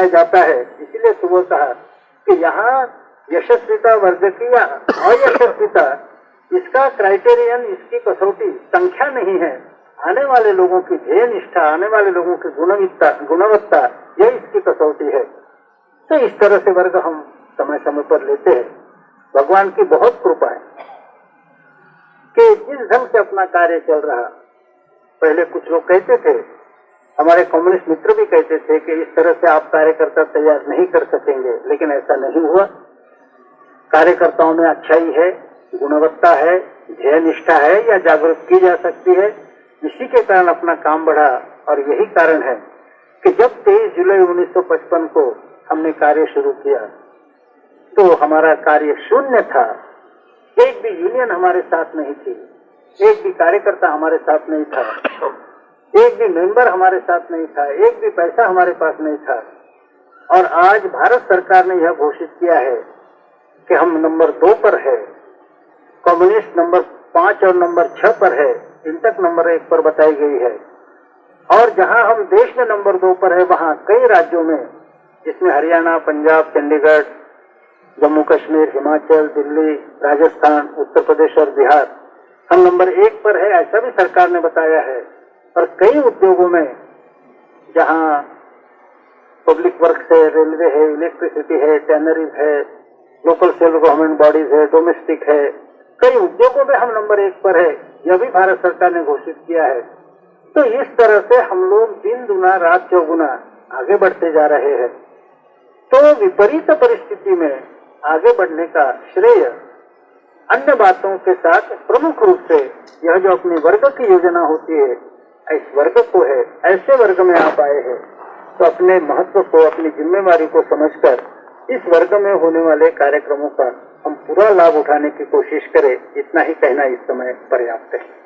जाता है। इसीलिए सुबह कहा कि यहाँ यशस्विता वर्ग की या अयशस्विता, इसका क्राइटेरियन, इसकी कसौटी संख्या नहीं है, आने वाले लोगों की ध्येय निष्ठा, आने वाले लोगों की गुणवत्ता, यह इसकी कसौटी है। तो इस तरह से वर्ग हम समय समय पर लेते हैं। भगवान की बहुत कृपा है कि जिस ढंग से अपना कार्य चल रहा, पहले कुछ लोग कहते थे, हमारे कम्युनिस्ट मित्र भी कहते थे कि इस तरह से आप कार्यकर्ता तैयार नहीं कर सकेंगे, लेकिन ऐसा नहीं हुआ। कार्यकर्ताओं में अच्छाई है, गुणवत्ता है, ध्येय निष्ठा है या जागरूक की जा सकती है। इसी के कारण अपना काम बढ़ा। और यही कारण है कि जब 23 जुलाई 1955 को हमने कार्य शुरू किया तो हमारा कार्य शून्य था। एक भी यूनियन हमारे साथ नहीं थी, एक भी कार्यकर्ता हमारे साथ नहीं था, एक भी मेंबर हमारे साथ नहीं था, एक भी पैसा हमारे पास नहीं था। और आज भारत सरकार ने यह घोषित किया है कि हम नंबर 2 पर है, कम्युनिस्ट नंबर 5 और नंबर 6 पर है, इंटक नंबर 1 पर बताई गई है। और जहां हम देश में नंबर 2 पर है, वहां कई राज्यों में, जिसमें हरियाणा, पंजाब, चंडीगढ़, जम्मू कश्मीर, हिमाचल, दिल्ली, राजस्थान, उत्तर प्रदेश और बिहार, हम नंबर 1 पर है, ऐसा भी सरकार ने बताया है। और कई उद्योगों में, जहां पब्लिक वर्क है, रेलवे है, इलेक्ट्रिसिटी है, टैनरीज है, लोकल सेल्फ गवर्नमेंट बॉडीज है, डोमेस्टिक है, कई उद्योगों में हम नंबर 1 पर है, यह भी भारत सरकार ने घोषित किया है। तो इस तरह से हम लोग दिन दुना रात चौगुना आगे बढ़ते जा रहे हैं। तो विपरीत परिस्थिति में आगे बढ़ने का श्रेय अन्य बातों के साथ प्रमुख रूप से यह जो अपनी वर्ग की योजना होती है, इस वर्ग को है, ऐसे वर्ग में आप आए हैं तो अपने महत्व को, अपनी जिम्मेवारी को समझकर इस वर्ग में होने वाले कार्यक्रमों का हम पूरा लाभ उठाने की कोशिश करें। इतना ही कहना इस समय पर्याप्त है।